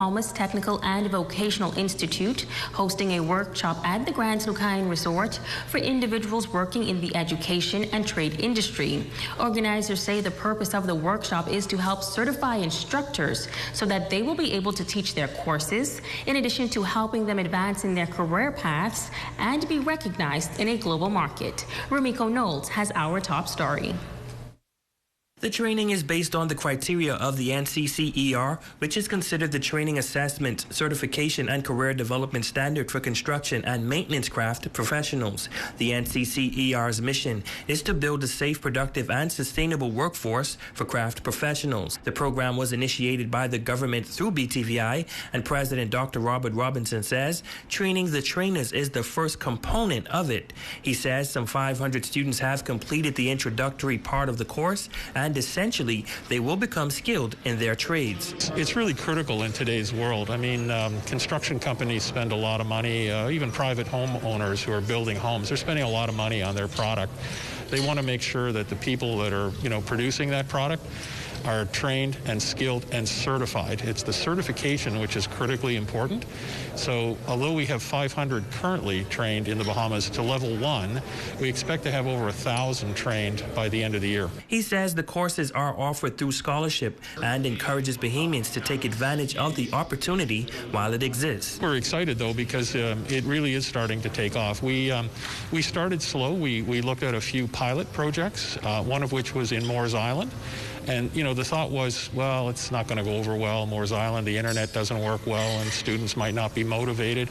Bahamas Technical and Vocational Institute hosting a workshop at the Grand Lucayan Resort for individuals working in the education and trade industry. Organizers say the purpose of the workshop is to help certify instructors so that they will be able to teach their courses, in addition to helping them advance in their career paths and be recognized in a global market. Rumiko Knowles has our top story. The training is based on the criteria of the NCCER, which is considered the training assessment, certification, and career development standard for construction and maintenance craft professionals. The NCCER's mission is to build a safe, productive, and sustainable workforce for craft professionals. The program was initiated by the government through BTVI, and President Dr. Robert Robinson says training the trainers is the first component of it. He says some 500 students have completed the introductory part of the course, and essentially they will become skilled in their trades. It's really critical in today's world. I mean, construction companies spend a lot of money, even private homeowners who are building homes, they're spending a lot of money on their product. They want to make sure that the people that are, producing that product are trained and skilled and certified. It's the certification which is critically important. So although we have 500 currently trained in the Bahamas to level 1, we expect to have over 1,000 trained by the end of the year. He says the courses are offered through scholarship and encourages Bahamians to take advantage of the opportunity while it exists. We're excited though because it really is starting to take off. We started slow. We looked at a few pilot projects, one of which was in Moores Island. And, the thought was, well, it's not going to go over well, Moores Island, the internet doesn't work well, and students might not be motivated.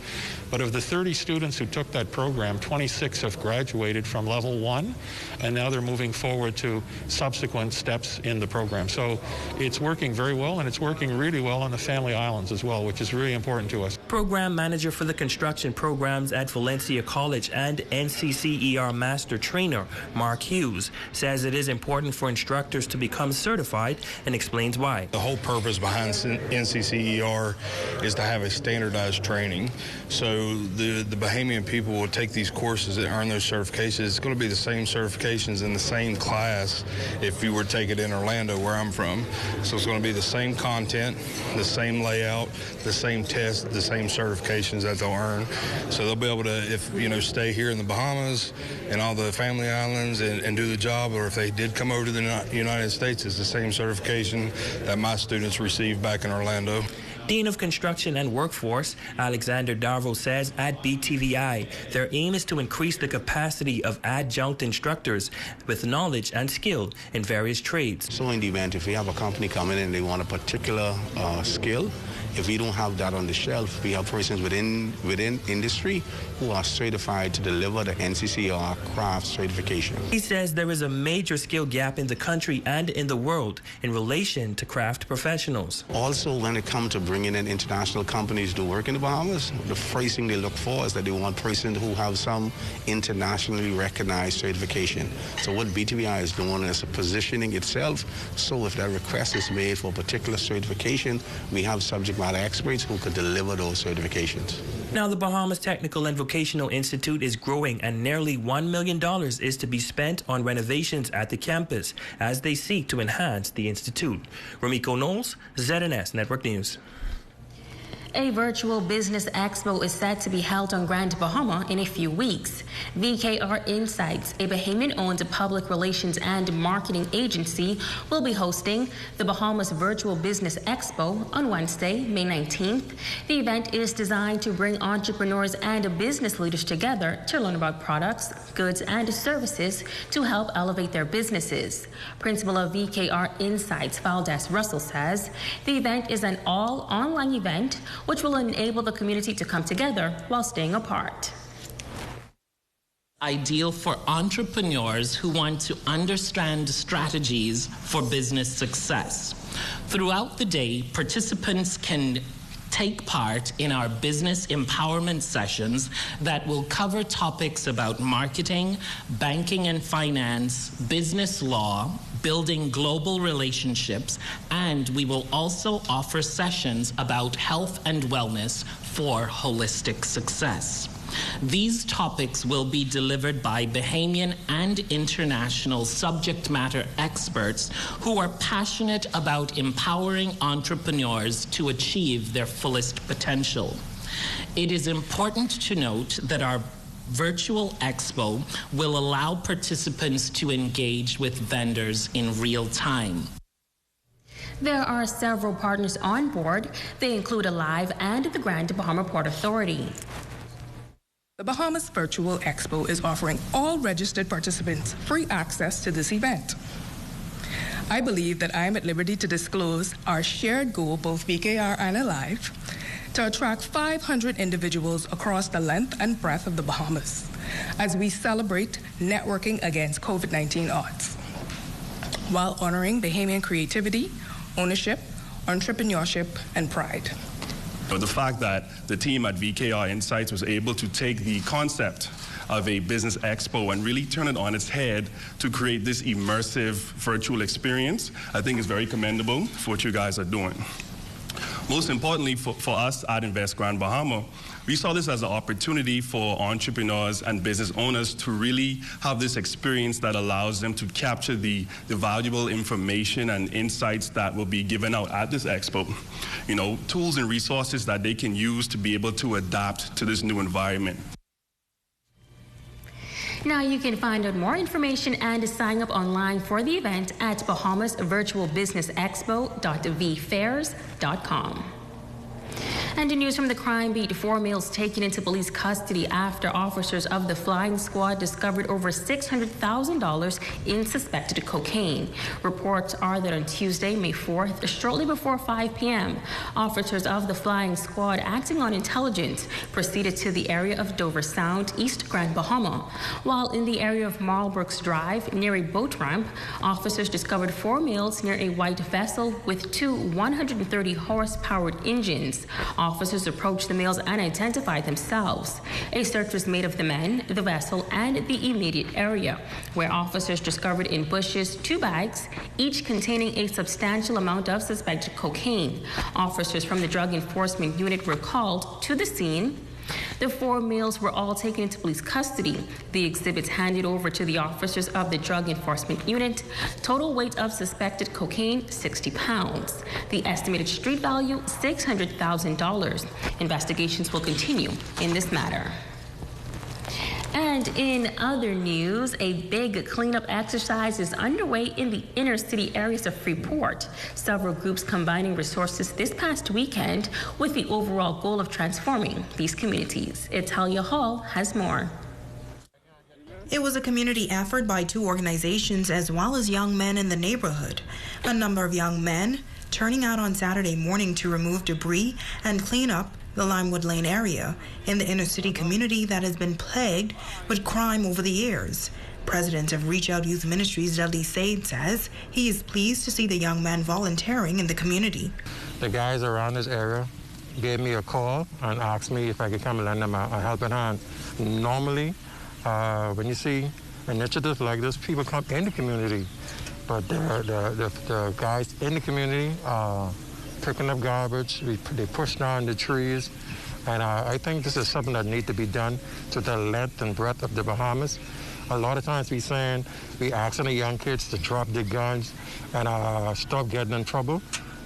But of the 30 students who took that program, 26 have graduated from level 1, and now they're moving forward to subsequent steps in the program. So it's working very well, and it's working really well on the Family Islands as well, which is really important to us. Program manager for the construction programs at Valencia College and NCCER Master Trainer, Mark Hughes, says it is important for instructors to become certified and explains why. The whole purpose behind NCCER is to have a standardized training. So the Bahamian people will take these courses and earn those certifications. It's going to be the same certifications in the same class if you were to take it in Orlando, where I'm from. So it's going to be the same content, the same layout, the same test, the same certifications that they'll earn. So they'll be able to, stay here in the Bahamas and all the Family Islands and do the job, or if they did come over to the United States, it's the same certification that my students received back in Orlando. Dean of Construction and Workforce, Alexander Darvo, says at BTVI, their aim is to increase the capacity of adjunct instructors with knowledge and skill in various trades. So in the event, if we have a company come in and they want a particular skill, if we don't have that on the shelf, we have persons within industry who are certified to deliver the NCCER craft certification. He says there is a major skill gap in the country and in the world in relation to craft professionals. Also, when it comes to bringing in international companies to work in the Bahamas, the first thing they look for is that they want persons who have some internationally recognized certification. So what BTVI is doing is positioning itself, so if that request is made for a particular certification, we have subject matter experts who could deliver those certifications. Now, the Bahamas Technical and Vocational Institute is growing, and nearly $1 million is to be spent on renovations at the campus as they seek to enhance the institute. Rumiko Knowles, ZNS Network News. A virtual business expo is set to be held on Grand Bahama in a few weeks. VKR Insights, a Bahamian-owned public relations and marketing agency, will be hosting the Bahamas Virtual Business Expo on Wednesday, May 19th. The event is designed to bring entrepreneurs and business leaders together to learn about products, goods, and services to help elevate their businesses. Principal of VKR Insights, Valdez Russell, says the event is an all-online event which will enable the community to come together while staying apart. Ideal for entrepreneurs who want to understand strategies for business success. Throughout the day, participants can take part in our business empowerment sessions that will cover topics about marketing, banking and finance, business law, building global relationships, and we will also offer sessions about health and wellness for holistic success. These topics will be delivered by Bahamian and international subject matter experts who are passionate about empowering entrepreneurs to achieve their fullest potential. It is important to note that our virtual expo will allow participants to engage with vendors in real time. There are several partners on board. They include Alive and the Grand Bahama Port Authority. The Bahamas Virtual Expo is offering all registered participants free access to this event. I believe that I am at liberty to disclose our shared goal, both VKR and Alive, to attract 500 individuals across the length and breadth of the Bahamas as we celebrate networking against COVID-19 odds, while honoring Bahamian creativity, ownership, entrepreneurship, and pride. The fact that the team at VKR Insights was able to take the concept of a business expo and really turn it on its head to create this immersive virtual experience, I think is very commendable for what you guys are doing. Most importantly for us at Invest Grand Bahama, we saw this as an opportunity for entrepreneurs and business owners to really have this experience that allows them to capture the valuable information and insights that will be given out at this expo. You know, tools and resources that they can use to be able to adapt to this new environment. Now you can find out more information and sign up online for the event at bahamasvirtualbusinessexpo.vfairs.com. And in news from the crime beat, 4 males taken into police custody after officers of the flying squad discovered over $600,000 in suspected cocaine. Reports are that on Tuesday, May 4th, shortly before 5 p.m., officers of the flying squad acting on intelligence proceeded to the area of Dover Sound, East Grand Bahama. While in the area of Marlbrooks Drive, near a boat ramp, officers discovered 4 males near a white vessel with 2 130-horse-powered engines. Officers approached the males and identified themselves. A search was made of the men, the vessel, and the immediate area, where officers discovered in bushes 2 bags, each containing a substantial amount of suspected cocaine. Officers from the Drug Enforcement Unit were called to the scene. The 4 males were all taken into police custody. The exhibits handed over to the officers of the Drug Enforcement Unit. Total weight of suspected cocaine, 60 pounds. The estimated street value, $600,000. Investigations will continue in this matter. And in other news, a big cleanup exercise is underway in the inner city areas of Freeport. Several groups combining resources this past weekend with the overall goal of transforming these communities. Italia Hall has more. It was a community effort by 2 organizations as well as young men in the neighborhood. A number of young men turning out on Saturday morning to remove debris and clean up the Limewood Lane area in the inner city community that has been plagued with crime over the years. President of Reach Out Youth Ministries, Dudley Sade, says he is pleased to see the young men volunteering in the community. The guys around this area gave me a call and asked me if I could come and lend them a helping hand. Normally, when you see initiatives like this, people come in the community, but the guys in the community picking up garbage, they push down the trees, and I think this is something that needs to be done to the length and breadth of the Bahamas. A lot of times we asking the young kids to drop their guns and stop getting in trouble,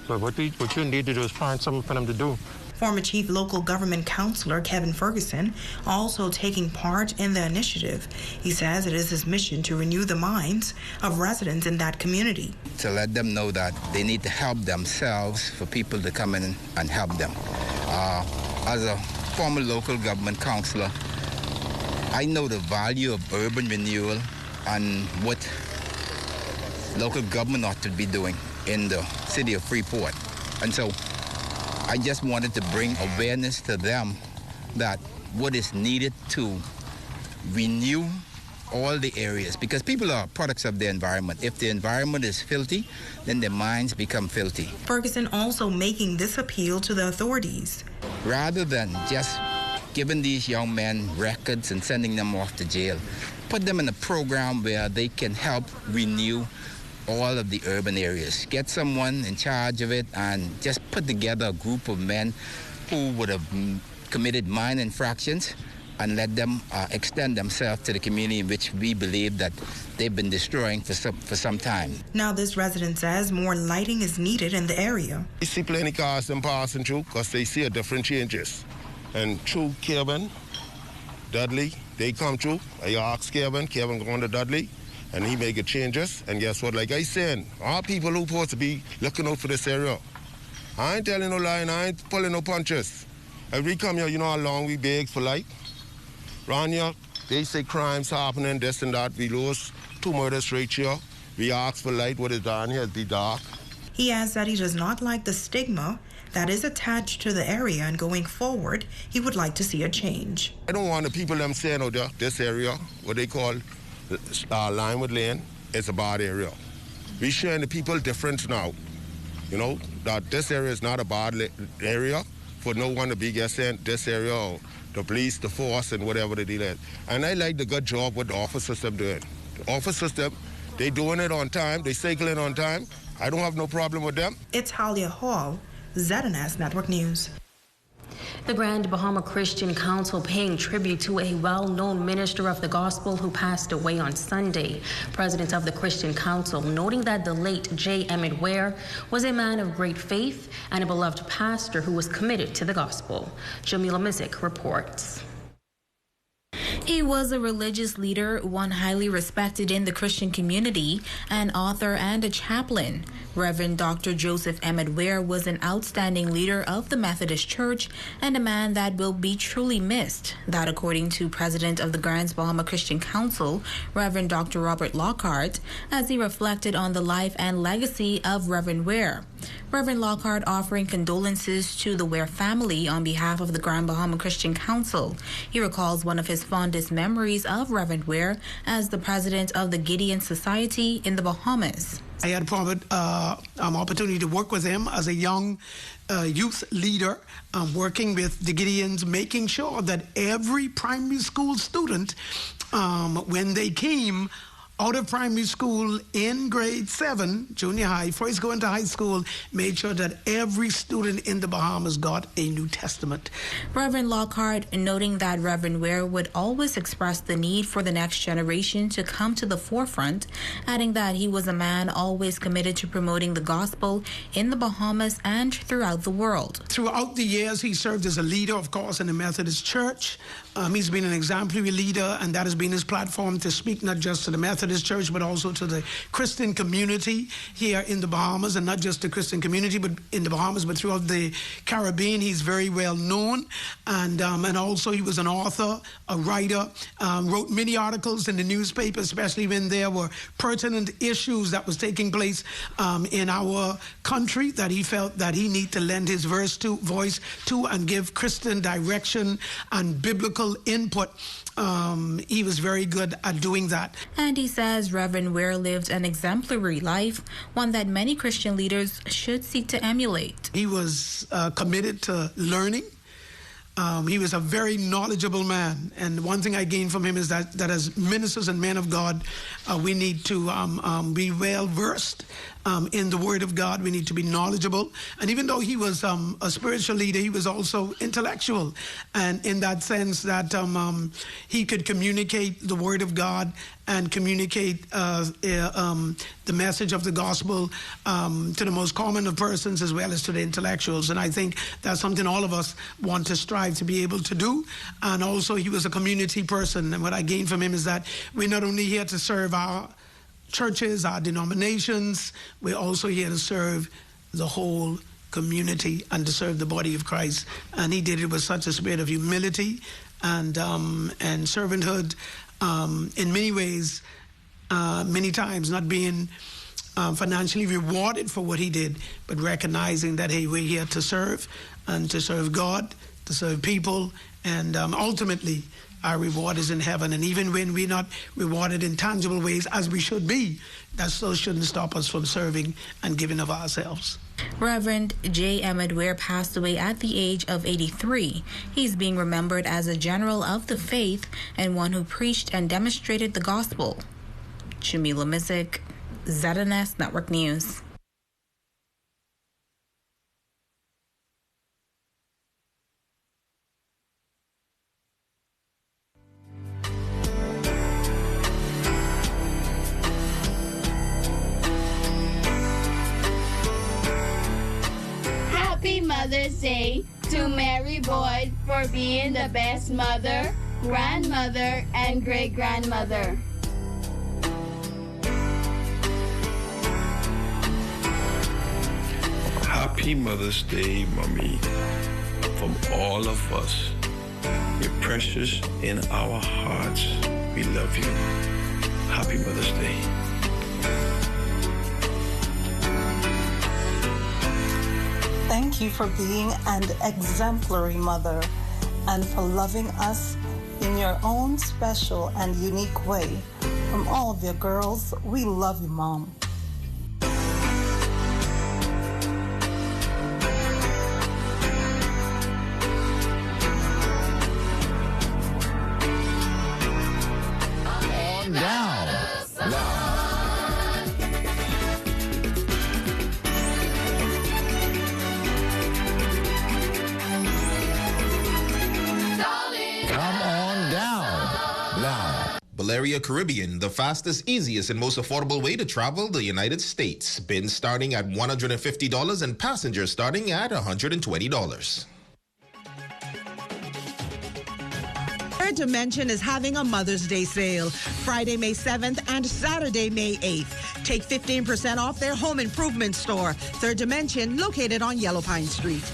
but what you need to do is find something for them to do. Former Chief Local Government Councillor Kevin Ferguson also taking part in the initiative. He says it is his mission to renew the minds of residents in that community. To let them know that they need to help themselves for people to come in and help them. As a former local government councillor, I know the value of urban renewal and what local government ought to be doing in the city of Freeport. And so I just wanted to bring awareness to them that what is needed to renew all the areas, because people are products of their environment. If the environment is filthy, then their minds become filthy. Ferguson also making this appeal to the authorities. Rather than just giving these young men records and sending them off to jail, put them in a program where they can help renew all of the urban areas. Get someone in charge of it and just put together a group of men who would have committed minor infractions and let them extend themselves to the community in which we believe that they've been destroying for some time. Now this resident says more lighting is needed in the area. We see plenty cars them passing through because they see a different changes. And through Kevin, Dudley, they come through. I ask Kevin going to Dudley, and he make changes. And guess what? Like I said, all people who supposed to be looking out for this area. I ain't telling no lie, and I ain't pulling no punches. If we come here, you know how long we beg for light? Around here, they say crimes happening, this and that. We lose 2 murders right here. We ask for light. What is down here? It's be dark. He adds that he does not like the stigma that is attached to the area, and going forward, he would like to see a change. I don't want the people them saying, oh, this area, what they call Linewood Lane, it's a bad area. We showing the people different now. You know, that this area is not a bad area for no one to be guessing this area or the police, the force, and whatever the deal is. And I like the good job what the officers them doing. The officers them, they doing it on time, they cycling on time. I don't have no problem with them. It's Halia Hall, ZNS Network News. The Grand Bahama Christian Council paying tribute to a well-known minister of the gospel who passed away on Sunday. President of the Christian Council noting that the late J. Emmett Ware was a man of great faith and a beloved pastor who was committed to the gospel. Jamila Mizik reports. He was a religious leader, one highly respected in the Christian community, an author and a chaplain. Reverend Dr. Joseph Emmett Ware was an outstanding leader of the Methodist Church and a man that will be truly missed. That according to President of the Grand Bahama Christian Council, Reverend Dr. Robert Lockhart, as he reflected on the life and legacy of Reverend Ware. Reverend Lockhart offering condolences to the Ware family on behalf of the Grand Bahama Christian Council. He recalls one of his fondest memories of Reverend Ware as the president of the Gideon Society in the Bahamas. I had an opportunity to work with him as a young youth leader, working with the Gideons, making sure that every primary school student, when they came out of primary school in grade 7, junior high, first going to high school, made sure that every student in the Bahamas got a New Testament. Reverend Lockhart noting that Reverend Ware would always express the need for the next generation to come to the forefront, adding that he was a man always committed to promoting the gospel in the Bahamas and throughout the world. Throughout the years, he served as a leader, of course, in the Methodist Church. He's been an exemplary leader, and that has been his platform to speak not just to the Methodist Church, but also to the Christian community here in the Bahamas, and not just the Christian community, but in the Bahamas, but throughout the Caribbean. He's very well known, and also he was an author, a writer, wrote many articles in the newspaper, especially when there were pertinent issues that was taking place in our country that he felt that he needed to lend his voice to and give Christian direction and biblical input. He was very good at doing that. And he says Reverend Ware lived an exemplary life, one that many Christian leaders should seek to emulate. He was committed to learning. He was a very knowledgeable man, and one thing I gained from him is that as ministers and men of God, we need to be well versed in the Word of God. We need to be knowledgeable, and even though he was a spiritual leader, he was also intellectual, and in that sense that he could communicate the Word of God and communicate the message of the gospel to the most common of persons as well as to the intellectuals. And I think that's something all of us want to strive to be able to do. And also he was a community person. And what I gained from him is that we're not only here to serve our churches, our denominations, we're also here to serve the whole community and to serve the body of Christ. And he did it with such a spirit of humility and servanthood. In many ways, many times not being financially rewarded for what he did, but recognizing that, hey, we're here to serve and to serve God, to serve people, and ultimately our reward is in heaven. And even when we're not rewarded in tangible ways as we should be, that still shouldn't stop us from serving and giving of ourselves. Reverend J. Emmett Ware passed away at the age of 83. He's being remembered as a general of the faith and one who preached and demonstrated the gospel. Jamila Mizik, ZNS Network News. Mother's Day to Mary Boyd for being the best mother, grandmother, and great-grandmother. Happy Mother's Day, Mommy, from all of us. You're precious in our hearts. We love you. Happy Mother's Day. Thank you for being an exemplary mother and for loving us in your own special and unique way. From all of your girls, we love you, Mom. Valeria Caribbean, the fastest, easiest, and most affordable way to travel the United States. Bins starting at $150 and passengers starting at $120. Third Dimension is having a Mother's Day sale, Friday, May 7th and Saturday, May 8th. Take 15% off their home improvement store, Third Dimension, located on Yellow Pine Street.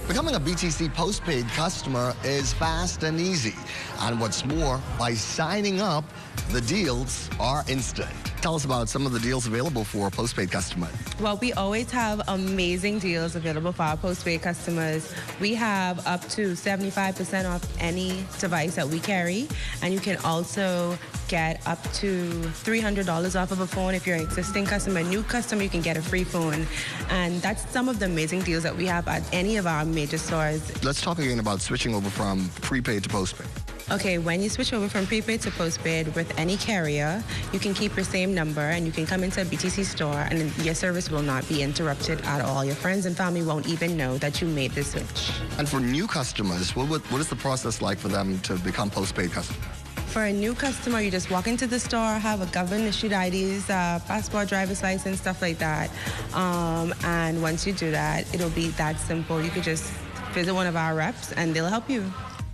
Becoming a BTC postpaid customer is fast and easy. And what's more, by signing up, the deals are instant. Tell us about some of the deals available for a postpaid customer. Well, we always have amazing deals available for our postpaid customers. We have up to 75% off any device that we carry. And you can also get up to $300 off of a phone if you're an existing customer. A new customer, you can get a free phone. And that's some of the amazing deals that we have at any of our major stores. Let's talk again about switching over from prepaid to postpaid. Okay, when you switch over from prepaid to postpaid with any carrier, you can keep your same number and you can come into a BTC store and your service will not be interrupted at all. Your friends and family won't even know that you made the switch. And for new customers, what is the process like for them to become postpaid customers? For a new customer, you just walk into the store, have a government-issued IDs, passport, driver's license, stuff like that. And once you do that, it'll be that simple. You could just visit one of our reps and they'll help you.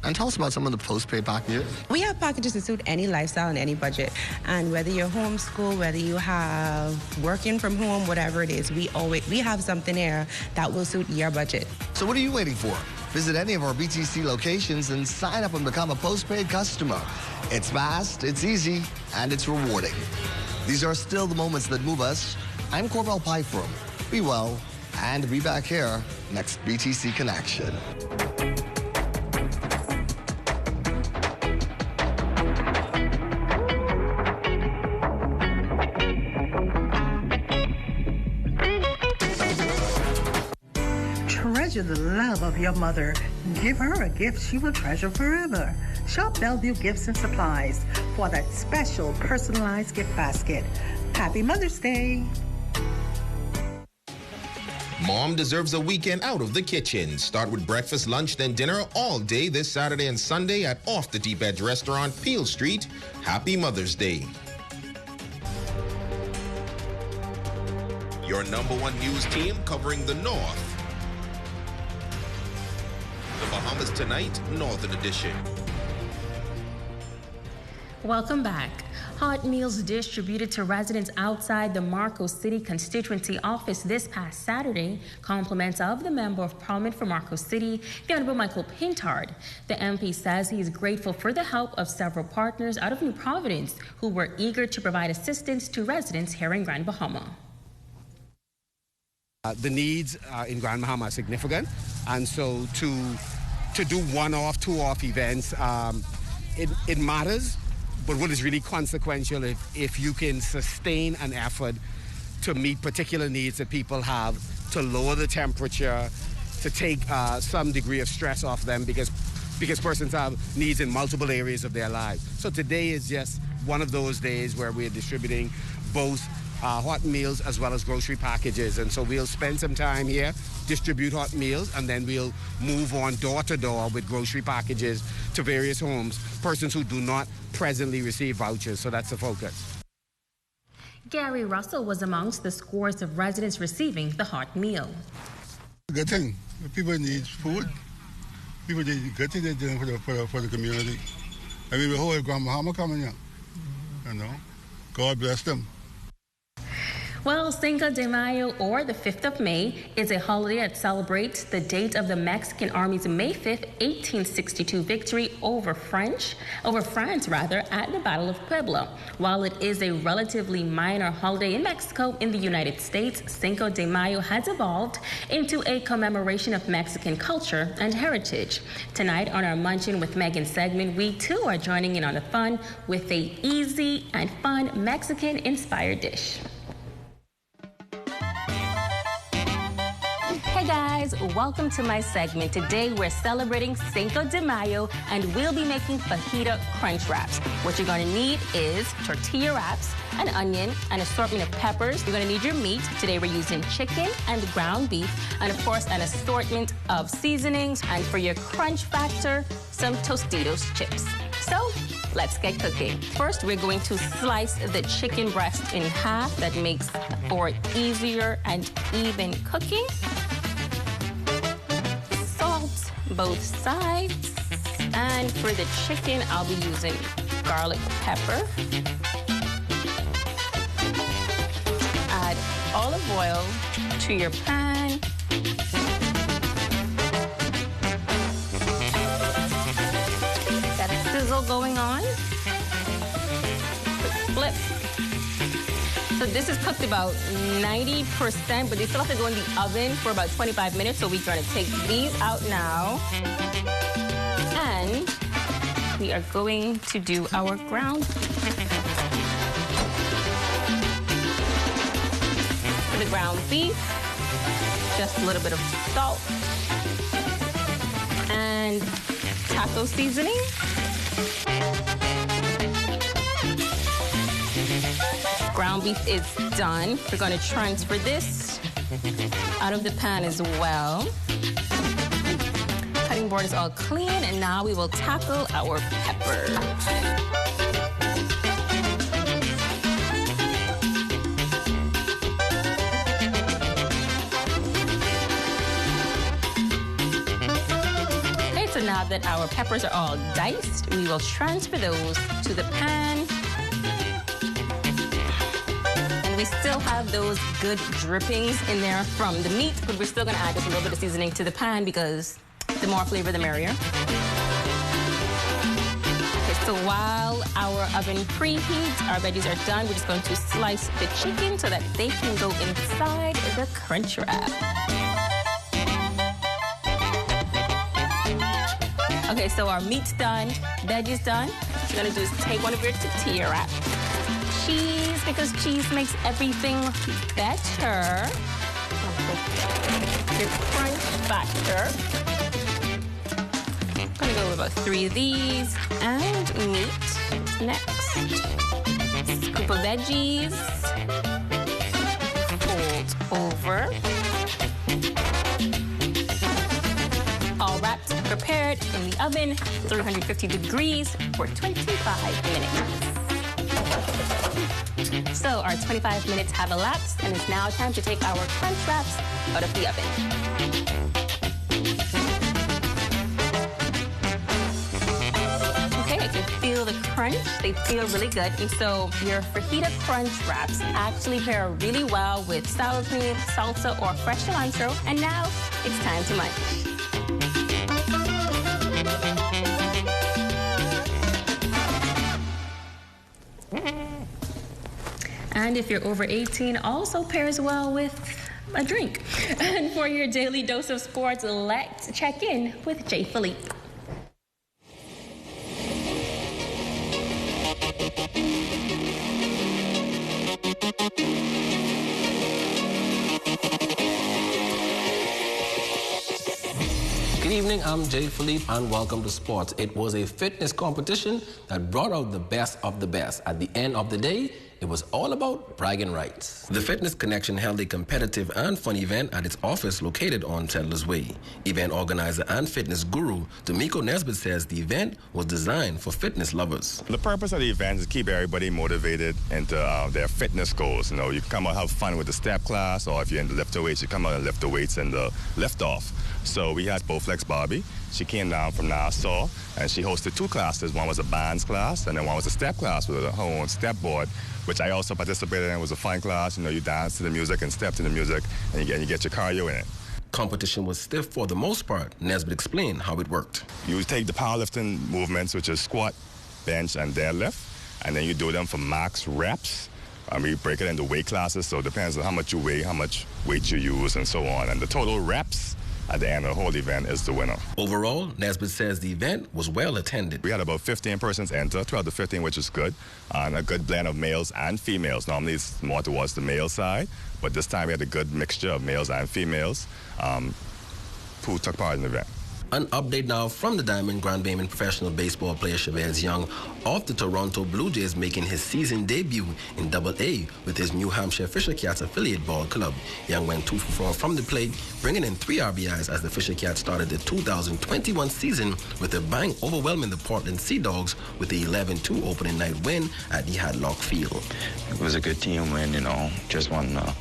And tell us about some of the postpaid packages. We have packages to suit any lifestyle and any budget. And whether you're homeschool, whether you have working from home, whatever it is, we have something here that will suit your budget. So what are you waiting for? Visit any of our BTC locations and sign up and become a postpaid customer. It's fast, it's easy, and it's rewarding. These are still the moments that move us. I'm Corbell Piper. Be well, and be back here next BTC Connection. Treasure the love of your mother. Give her a gift she will treasure forever. Shop Bellevue Gifts and Supplies for that special personalized gift basket. Happy Mother's Day. Mom deserves a weekend out of the kitchen. Start with breakfast, lunch, then dinner all day this Saturday and Sunday at Off the Deep Edge Restaurant, Peel Street. Happy Mother's Day. Your #1 news team covering the North. The Bahamas Tonight, Northern Edition. Welcome back. Hot meals distributed to residents outside the Marcos City constituency office this past Saturday. Compliments of the Member of Parliament for Marcos City, the Honorable Michael Pintard. The MP says he is grateful for the help of several partners out of New Providence who were eager to provide assistance to residents here in Grand Bahama. The needs in Grand Bahama are significant, and so to do one-off, two-off events, it matters. But what is really consequential if you can sustain an effort to meet particular needs that people have, to lower the temperature, to take some degree of stress off them because persons have needs in multiple areas of their lives. So today is just one of those days where we're distributing both hot meals as well as grocery packages. And so we'll spend some time here, distribute hot meals, and then we'll move on door to door with grocery packages to various homes, persons who do not presently receive vouchers. So that's the focus. Gary Russell was amongst the scores of residents receiving the hot meal. Good thing. People need food. People need good thing they're doing for the community. I mean, the whole Grand Bahama coming here. You know, God bless them. Well, Cinco de Mayo, or the 5th of May, is a holiday that celebrates the date of the Mexican Army's May 5th, 1862 victory over France, at the Battle of Puebla. While it is a relatively minor holiday in Mexico, in the United States, Cinco de Mayo has evolved into a commemoration of Mexican culture and heritage. Tonight on our Munchin with Megan segment, we too are joining in on the fun with a easy and fun Mexican-inspired dish. Hey guys, welcome to my segment. Today we're celebrating Cinco de Mayo and we'll be making fajita crunch wraps. What you're going to need is tortilla wraps, an onion, an assortment of peppers. You're going to need your meat. Today we're using chicken and ground beef, and of course an assortment of seasonings, and for your crunch factor, some Tostitos chips. So let's get cooking. First, we're going to slice the chicken breast in half. That makes for easier and even cooking. Salt both sides. And for the chicken, I'll be using garlic pepper. Add olive oil to your pan. Got a sizzle going on. Flip. So this is cooked about 90%, but they still have to go in the oven for about 25 minutes. So we're going to take these out now. And we are going to do our ground. For the ground beef, just a little bit of salt and taco seasoning. Ground beef is done. We're going to transfer this out of the pan as well. Cutting board is all clean, and now we will tackle our peppers. Okay, so now that our peppers are all diced, we will transfer those to the pan. We still have those good drippings in there from the meat, but we're still going to add just a little bit of seasoning to the pan because the more flavor, the merrier. Okay, so while our oven preheats, our veggies are done. We're just going to slice the chicken so that they can go inside the crunch wrap. Okay, so our meat's done, veggies done. What you're going to do is take one of your tortilla wraps. Cheese, because cheese makes everything better. Your crunch factor. I'm gonna go with about 3 of these. And meat next. Scoop of veggies. Fold over. All wrapped, prepared in the oven, 350 degrees for 25 minutes. So our 25 minutes have elapsed, and it's now time to take our crunch wraps out of the oven. Okay, I can feel the crunch. They feel really good. And so your fajita crunch wraps actually pair really well with sour cream, salsa, or fresh cilantro. And now it's time to munch. And if you're over 18, also pairs well with a drink. And for your daily dose of sports, let's check in with Jay Philippe. Good evening, I'm Jay Philippe, and welcome to sports. It was a fitness competition that brought out the best of the best. At the end of the day, it was all about bragging rights. The Fitness Connection held a competitive and fun event at its office located on Settlers Way. Event organizer and fitness guru D'Amico Nesbitt says the event was designed for fitness lovers. The purpose of the event is to keep everybody motivated into their fitness goals. You know, you come out have fun with the step class, or if you're into lifter weights, you come out and lift the weights and the lift off. So we had Bowflex Barbie. She came down from Nassau and she hosted 2 classes. One was a bands class and then one was a step class with her own step board, which I also participated in. It was a fun class. You know, you dance to the music and step to the music and you get your cardio in it. Competition was stiff for the most part. Nesbitt explained how it worked. You take the powerlifting movements, which is squat, bench, and deadlift, and then you do them for max reps. We break it into weight classes, so it depends on how much you weigh, how much weight you use, and so on. And the total reps at the end of the whole event is the winner. Overall, Nesbitt says the event was well attended. We had about 15 persons enter, 12 to 15, which is good, and a good blend of males and females. Normally it's more towards the male side, but this time we had a good mixture of males and females who took part in the event. An update now from the Diamond. Grand Bayman professional baseball player Chavez Young of the Toronto Blue Jays making his season debut in Double-A with his New Hampshire Fisher Cats affiliate ball club. Young went 2 for 4 from the plate, bringing in 3 RBIs as the Fisher Cats started the 2021 season with a bang, overwhelming the Portland Sea Dogs with the 11-2 opening night win at the Hadlock Field. It was a good team win, just want to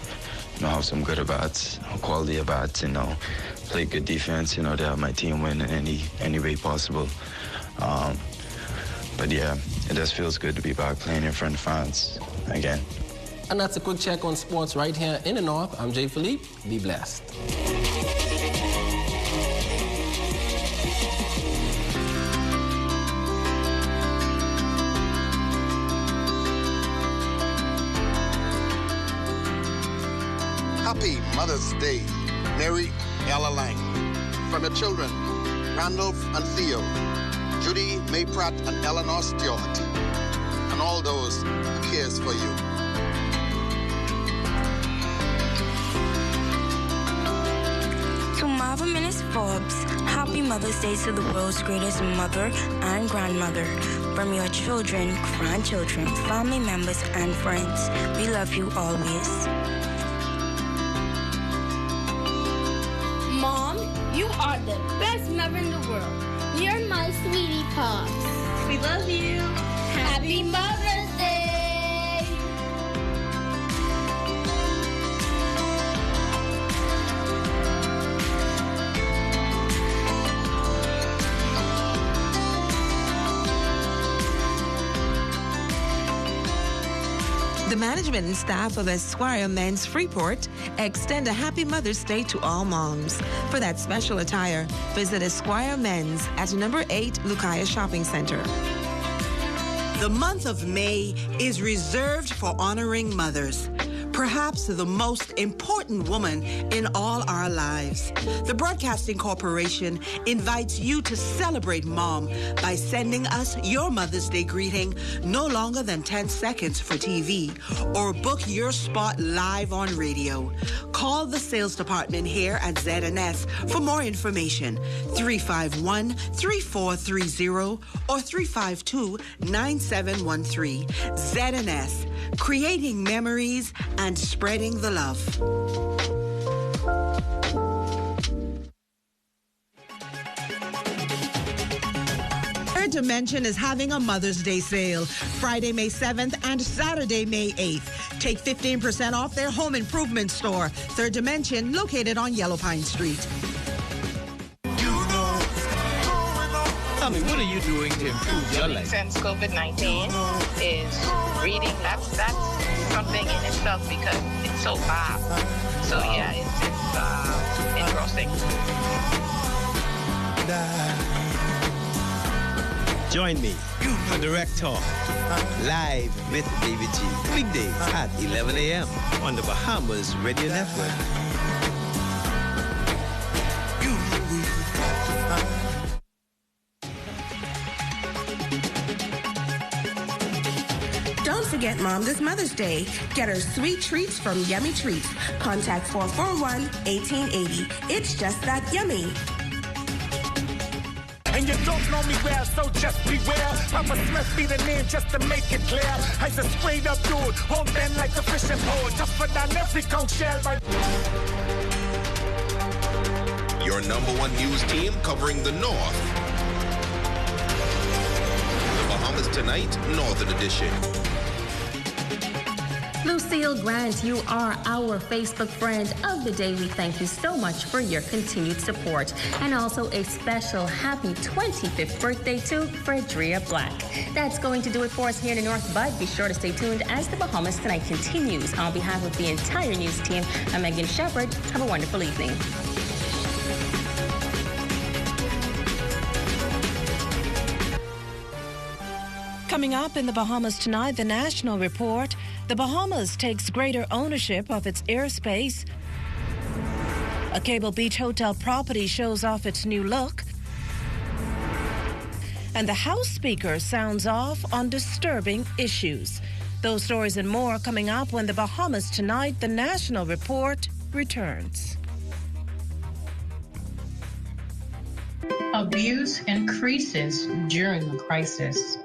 have some good at-bats, quality at-bats, play good defense, to have my team win in any way possible. But yeah, it just feels good to be back playing in front of fans again. And that's a quick check on sports right here in the North. I'm Jay Philippe. Be blessed. Happy Mother's Day, Mary Ella Lang. From your children, Randolph and Theo, Judy May Pratt and Eleanor Stewart, and all those who cares for you. To Marva Minnis Forbes, happy Mother's Day to the world's greatest mother and grandmother. From your children, grandchildren, family members, and friends, we love you always. Mom, you are the best mother in the world. You're my sweetie pops. We love you. Happy Mother's Day. The management and staff of Esquire Men's Freeport extend a happy Mother's Day to all moms. For that special attire, visit Esquire Men's at number 8 Lucaya Shopping Center. The month of May is reserved for honoring mothers, perhaps the most important woman in all our lives. The Broadcasting Corporation invites you to celebrate Mom by sending us your Mother's Day greeting no longer than 10 seconds for TV, or book your spot live on radio. Call the sales department here at ZNS for more information. 351-3430 or 352-9713. ZNS, creating memories and spreading the love. Third Dimension is having a Mother's Day sale Friday, May 7th and Saturday, May 8th. Take 15% off their home improvement store, Third Dimension, located on Yellow Pine Street. Tell me, what are you doing to improve your life? Since COVID-19 is reading. That's something in itself because it's so fast. So yeah, it's interesting. Join me for Direct Talk, live with David G. Weekdays at 11 a.m. on the Bahamas Radio Network. Don't forget Mom this Mother's Day. Get her sweet treats from Yummy Treats. Contact 441-1880. It's just that yummy. And you don't know me well, so just beware. Papa Smith be the name just to make it clear. I's a straight up dude, hold men like a fishing pole. Tougher than every conch shell. Your #1 news team covering the North. The Bahamas Tonight, Northern Edition. Lucille Grant, you are our Facebook friend of the day. We thank you so much for your continued support. And also a special happy 25th birthday to Fredria Black. That's going to do it for us here in the North, but be sure to stay tuned as the Bahamas Tonight continues. On behalf of the entire news team, I'm Megan Shepard. Have a wonderful evening. Coming up in the Bahamas Tonight, the National Report. The Bahamas takes greater ownership of its airspace. A Cable Beach hotel property shows off its new look. And the House Speaker sounds off on disturbing issues. Those stories and more coming up when the Bahamas Tonight, the National Report, returns. Abuse increases during the crisis.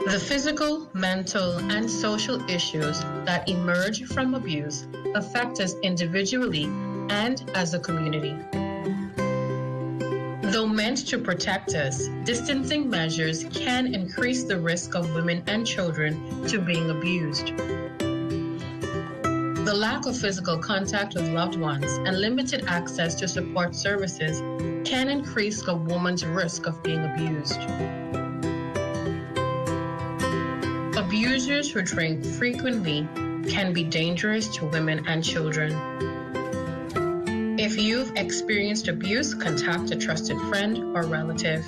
The physical, mental, and social issues that emerge from abuse affect us individually and as a community. Though meant to protect us, distancing measures can increase the risk of women and children to being abused. The lack of physical contact with loved ones and limited access to support services can increase a woman's risk of being abused. Abusers who drink frequently can be dangerous to women and children. If you've experienced abuse, contact a trusted friend or relative.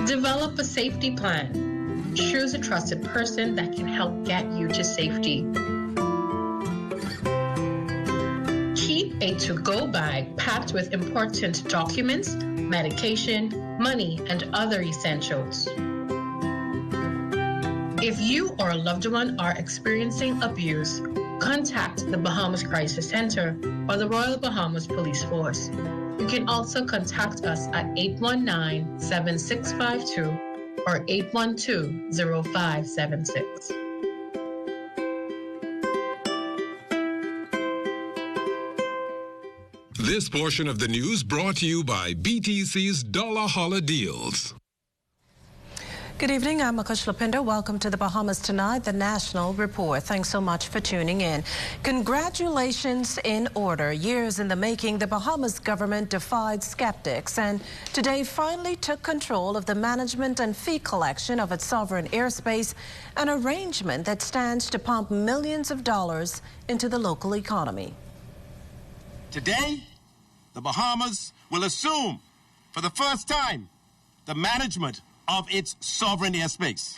Develop a safety plan. Choose a trusted person that can help get you to safety. Keep a to-go bag packed with important documents, medication, money, and other essentials. If you or a loved one are experiencing abuse, contact the Bahamas Crisis Center or the Royal Bahamas Police Force. You can also contact us at 819-7652 or 812-0576. This portion of the news brought to you by BTC's Dollar Holla Deals. Good evening, I'm Akush Lapinder. Welcome to the Bahamas Tonight, the National Report. Thanks so much for tuning in. Congratulations in order. Years in the making, the Bahamas government defied skeptics and today finally took control of the management and fee collection of its sovereign airspace, an arrangement that stands to pump millions of dollars into the local economy. Today, the Bahamas will assume, for the first time, the management of its sovereign airspace.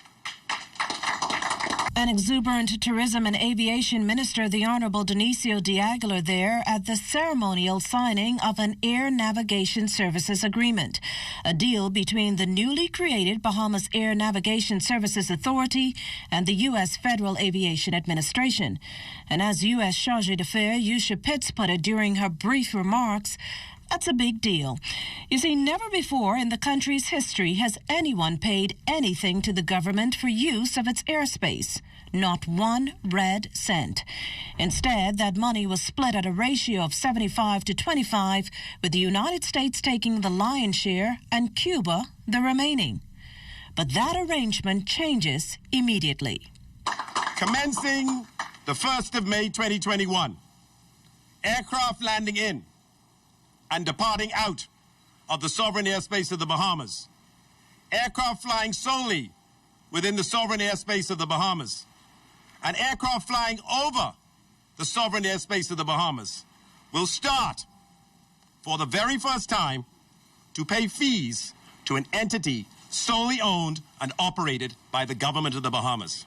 An exuberant tourism and aviation minister, the Honorable Dionisio de Aguilar, there at the ceremonial signing of an air navigation services agreement, a deal between the newly created Bahamas Air Navigation Services Authority and the U.S. Federal Aviation Administration. And as U.S. Chargé d'Affaires Yusha Pitts put it during her brief remarks, that's a big deal. You see, never before in the country's history has anyone paid anything to the government for use of its airspace. Not one red cent. Instead, that money was split at a ratio of 75 to 25, with the United States taking the lion's share and Cuba the remaining. But that arrangement changes immediately. Commencing the 1st of May 2021, aircraft landing in and departing out of the sovereign airspace of the Bahamas, aircraft flying solely within the sovereign airspace of the Bahamas, and aircraft flying over the sovereign airspace of the Bahamas will start, for the very first time, to pay fees to an entity solely owned and operated by the government of the Bahamas.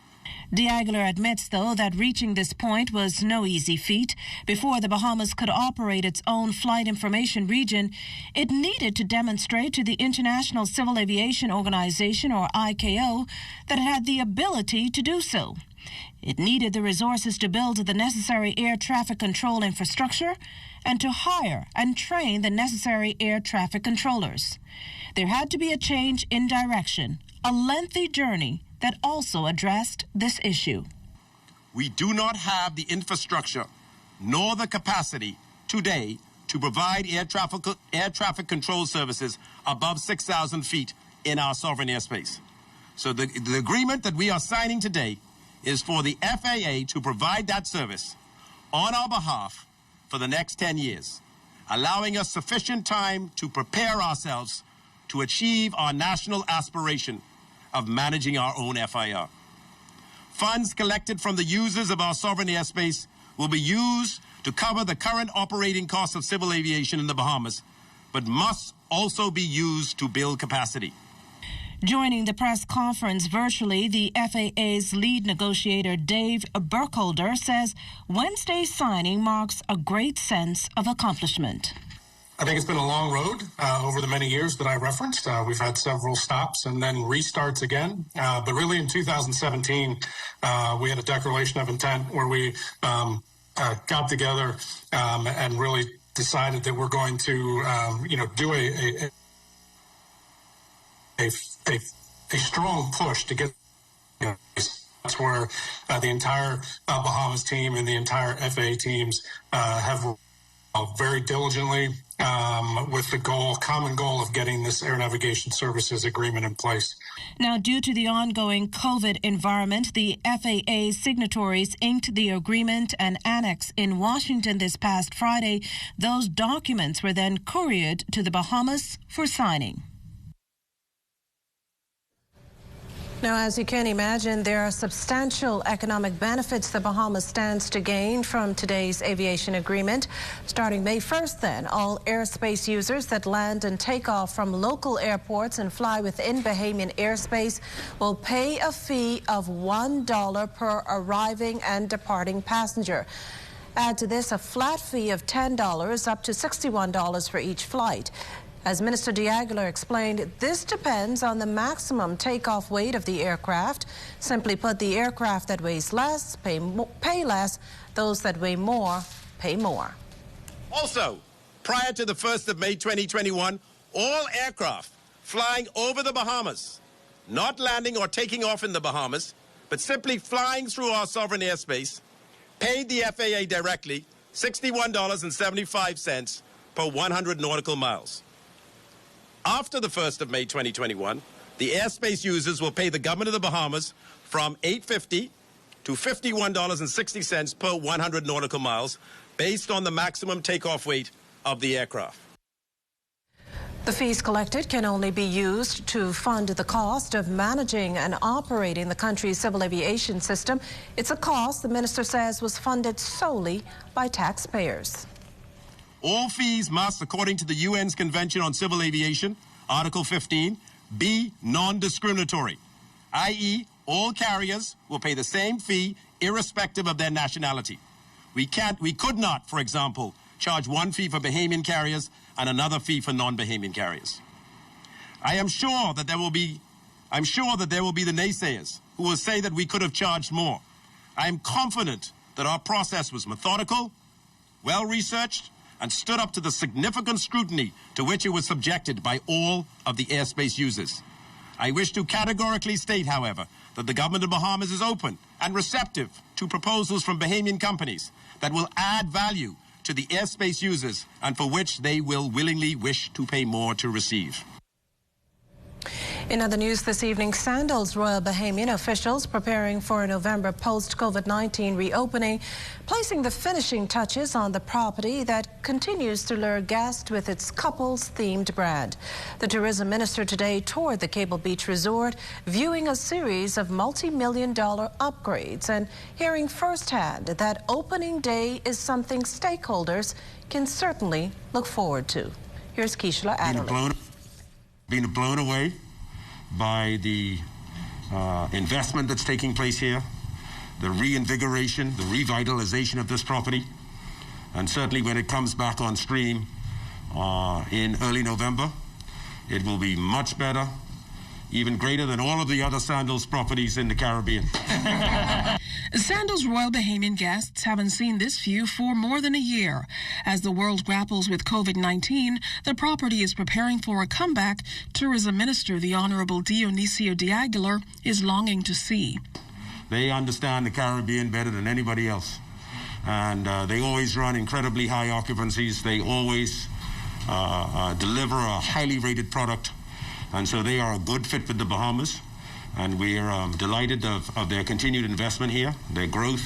De Aguilar admits, though, that reaching this point was no easy feat. Before the Bahamas could operate its own flight information region, it needed to demonstrate to the International Civil Aviation Organization, or ICAO, that it had the ability to do so. It needed the resources to build the necessary air traffic control infrastructure and to hire and train the necessary air traffic controllers. There had to be a change in direction, a lengthy journey that also addressed this issue. We do not have the infrastructure nor the capacity today to provide air traffic control services above 6,000 feet in our sovereign airspace. So the agreement that we are signing today is for the FAA to provide that service on our behalf for the next 10 years, allowing us sufficient time to prepare ourselves to achieve our national aspiration of managing our own FIR. Funds collected from the users of our sovereign airspace will be used to cover the current operating costs of civil aviation in the Bahamas, but must also be used to build capacity. Joining the press conference virtually, the FAA's lead negotiator, Dave Burkholder, says Wednesday's signing marks a great sense of accomplishment. I think it's been a long road over the many years that I referenced. We've had several stops and then restarts again. But really in 2017, we had a declaration of intent where we got together and really decided that we're going to, do a strong push to get. That's where the entire Bahamas team and the entire FAA teams have very diligently with the common goal of getting this air navigation services agreement in place. Now, due to the ongoing COVID environment, the FAA signatories inked the agreement and annex in Washington this past Friday. Those documents were then couriered to the Bahamas for signing. Now, as you can imagine, there are substantial economic benefits the Bahamas stands to gain from today's aviation agreement. Starting May 1st, then, all airspace users that land and take off from local airports and fly within Bahamian airspace will pay a fee of $1 per arriving and departing passenger. Add to this a flat fee of $10 up to $61 for each flight. As Minister D'Aguilar explained, this depends on the maximum takeoff weight of the aircraft. Simply put, the aircraft that weighs less pay less. Those that weigh more pay more. Also, prior to the 1st of May 2021, all aircraft flying over the Bahamas, not landing or taking off in the Bahamas, but simply flying through our sovereign airspace, paid the FAA directly $61.75 per 100 nautical miles. After the 1st of May 2021, the airspace users will pay the government of the Bahamas from $8.50 to $51.60 per 100 nautical miles based on the maximum takeoff weight of the aircraft. The fees collected can only be used to fund the cost of managing and operating the country's civil aviation system. It's a cost the minister says was funded solely by taxpayers. All fees must, according to the UN's Convention on Civil Aviation, Article 15, be non-discriminatory, i.e., all carriers will pay the same fee irrespective of their nationality. We could not, for example, charge one fee for Bahamian carriers and another fee for non-Bahamian carriers. I'm sure that there will be the naysayers who will say that we could have charged more. I am confident that our process was methodical, well-researched, and stood up to the significant scrutiny to which it was subjected by all of the airspace users. I wish to categorically state, however, that the government of Bahamas is open and receptive to proposals from Bahamian companies that will add value to the airspace users and for which they will willingly wish to pay more to receive. In other news this evening, Sandals Royal Bahamian officials preparing for a November post-COVID-19 reopening, placing the finishing touches on the property that continues to lure guests with its couples-themed brand. The tourism minister today toured the Cable Beach Resort, viewing a series of multi-million-dollar upgrades and hearing firsthand that opening day is something stakeholders can certainly look forward to. Here's Keishla Adderley. Being blown away by the investment that's taking place here, the reinvigoration, the revitalization of this property, and certainly when it comes back on stream in early November, it will be much better, even greater than all of the other Sandals properties in the Caribbean. Sandals Royal Bahamian guests haven't seen this view for more than a year. As the world grapples with COVID-19, the property is preparing for a comeback Tourism Minister, the Honorable Dionisio de Aguilar, is longing to see. They understand the Caribbean better than anybody else. And they always run incredibly high occupancies. They always deliver a highly rated product. And so they are a good fit with the Bahamas. And we are delighted of their continued investment here, their growth.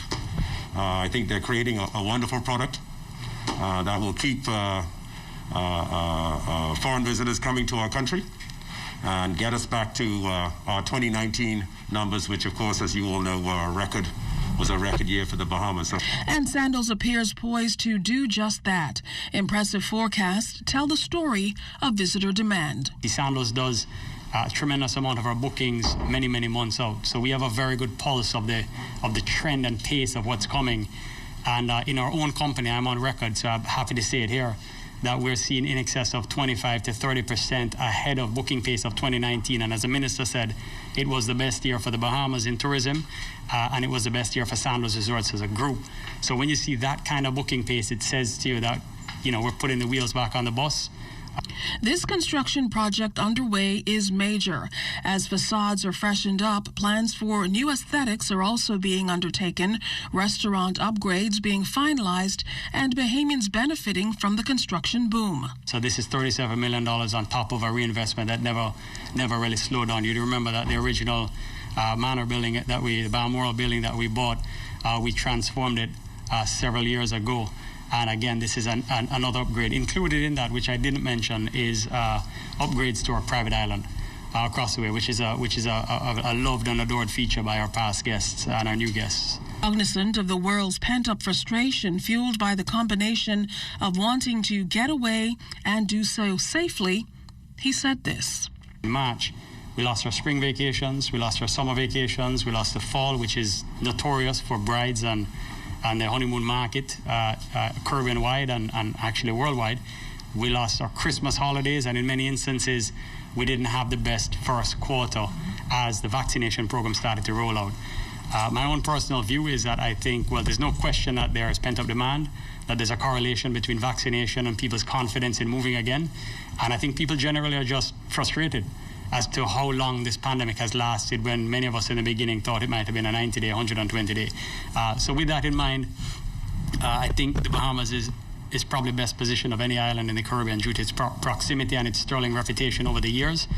I think they're creating a wonderful product that will keep foreign visitors coming to our country and get us back to our 2019 numbers, which, of course, as you all know, was a record year for the Bahamas. And Sandals appears poised to do just that. Impressive forecasts tell the story of visitor demand. Sandals does a tremendous amount of our bookings many months out, so we have a very good pulse of the trend and pace of what's coming. And in our own company, I'm on record, so I'm happy to say it here, that we're seeing in excess of 25 to 30% ahead of booking pace of 2019. And as the Minister said, it was the best year for the Bahamas in tourism, and it was the best year for Sandals Resorts as a group. So when you see that kind of booking pace, it says to you that, we're putting the wheels back on the bus. This construction project underway is major. As facades are freshened up, plans for new aesthetics are also being undertaken, restaurant upgrades being finalized, and Bahamians benefiting from the construction boom. So this is $37 million on top of a reinvestment that never really slowed down. You remember that the original Manor building the Balmoral building that we bought, we transformed it several years ago. And again, this is another upgrade. Included in that, which I didn't mention, is upgrades to our private island across the way, which is a loved and adored feature by our past guests and our new guests. Cognizant of the world's pent-up frustration fueled by the combination of wanting to get away and do so safely, he said this. In March, we lost our spring vacations, we lost our summer vacations, we lost the fall, which is notorious for brides and the honeymoon market, Caribbean-wide and actually worldwide. We lost our Christmas holidays, and in many instances, we didn't have the best first quarter as the vaccination program started to roll out. My own personal view is that I think, there's no question that there is pent-up demand, that there's a correlation between vaccination and people's confidence in moving again. And I think people generally are just frustrated as to how long this pandemic has lasted, when many of us in the beginning thought it might have been a 90-day, 120-day. So with that in mind, I think the Bahamas is probably best positioned of any island in the Caribbean due to its proximity and its sterling reputation over the years.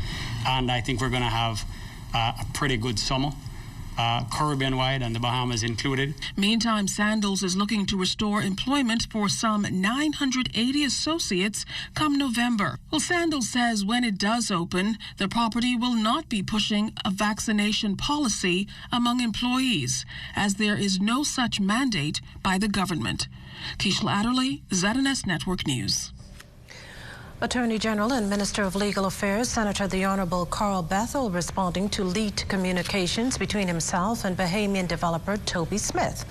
And I think we're going to have a pretty good summer, Caribbean-wide and the Bahamas included. Meantime, Sandals is looking to restore employment for some 980 associates come November. Well, Sandals says when it does open, the property will not be pushing a vaccination policy among employees, as there is no such mandate by the government. Keishla Adderley, ZNS Network News. Attorney General and Minister of Legal Affairs, Senator the Honorable Carl Bethel, responding to leaked communications between himself and Bahamian developer Toby Smith.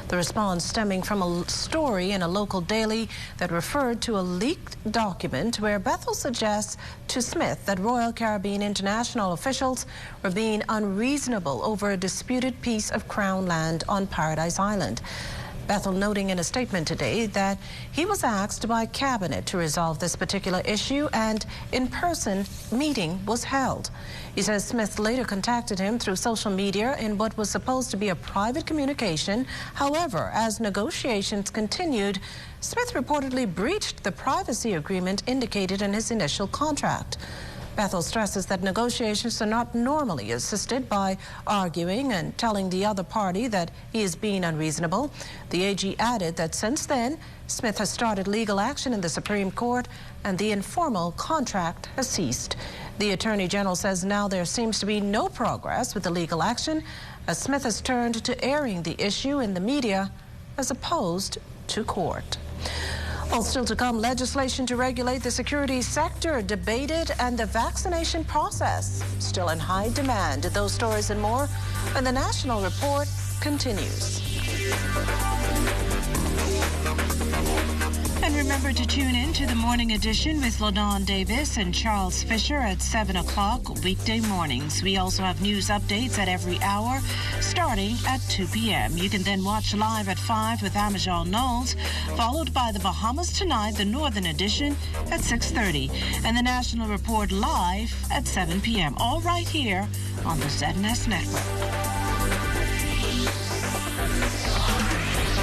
The response stemming from a story in a local daily that referred to a leaked document where Bethel suggests to Smith that Royal Caribbean International officials were being unreasonable over a disputed piece of Crown land on Paradise Island. Bethel noting in a statement today that he was asked by Cabinet to resolve this particular issue, and in-person meeting was held. He says Smith later contacted him through social media in what was supposed to be a private communication. However, as negotiations continued, Smith reportedly breached the privacy agreement indicated in his initial contract. Bethel stresses that negotiations are not normally assisted by arguing and telling the other party that he is being unreasonable. The AG added that since then, Smith has started legal action in the Supreme Court and the informal contract has ceased. The Attorney General says now there seems to be no progress with the legal action, as Smith has turned to airing the issue in the media as opposed to court. Well, still to come, legislation to regulate the security sector debated, and the vaccination process still in high demand. Those stories and more when the National Report continues. And remember, Remember to tune in to the Morning Edition with LaDawn Davis and Charles Fisher at 7 o'clock weekday mornings. We also have news updates at every hour, starting at 2 p.m. You can then watch live at 5 with Amajal Knowles, followed by the Bahamas Tonight, the Northern Edition, at 6:30, and the National Report live at 7 p.m., all right here on the ZNS Network.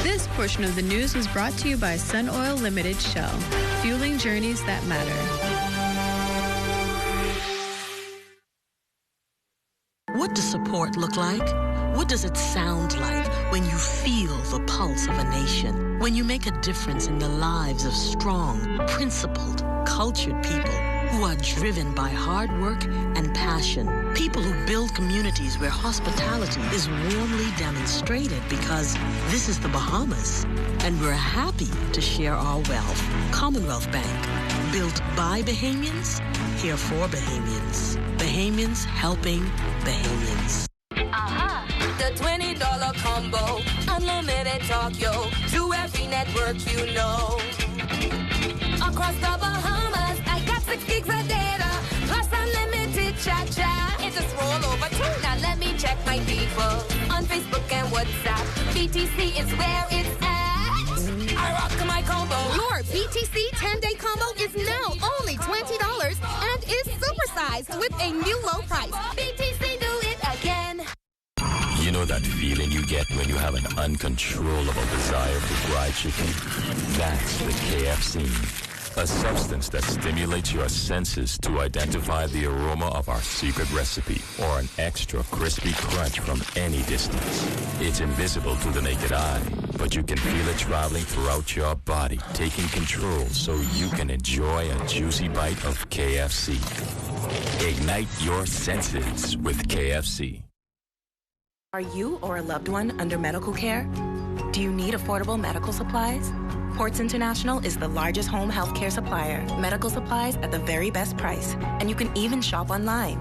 This portion of the news was brought to you by Sun Oil Limited Shell, fueling journeys that matter. What does support look like? What does it sound like when you feel the pulse of a nation? When you make a difference in the lives of strong, principled, cultured people who are driven by hard work and passion. People who build communities where hospitality is warmly demonstrated because this is the Bahamas, and we're happy to share our wealth. Commonwealth Bank, built by Bahamians, here for Bahamians. Bahamians helping Bahamians. The $20 combo, unlimited talk, yo, to every network you know. Across the Bahamas, I got 6 gigs of data, plus unlimited chat. It's a scroll over too. Now let me check my people on Facebook and WhatsApp. BTC is where it's at. I rock my combo. Your BTC 10-day combo is now only $20 and is supersized with a new low price. BTC, do it again. You know that feeling you get when you have an uncontrollable desire for fried chicken? That's the KFC. A substance that stimulates your senses to identify the aroma of our secret recipe or an extra crispy crunch from any distance. It's invisible to the naked eye, but you can feel it traveling throughout your body, taking control so you can enjoy a juicy bite of KFC. Ignite your senses with KFC. Are you or a loved one under medical care? Do you need affordable medical supplies? Ports International is the largest home health care supplier. Medical supplies at the very best price. And you can even shop online.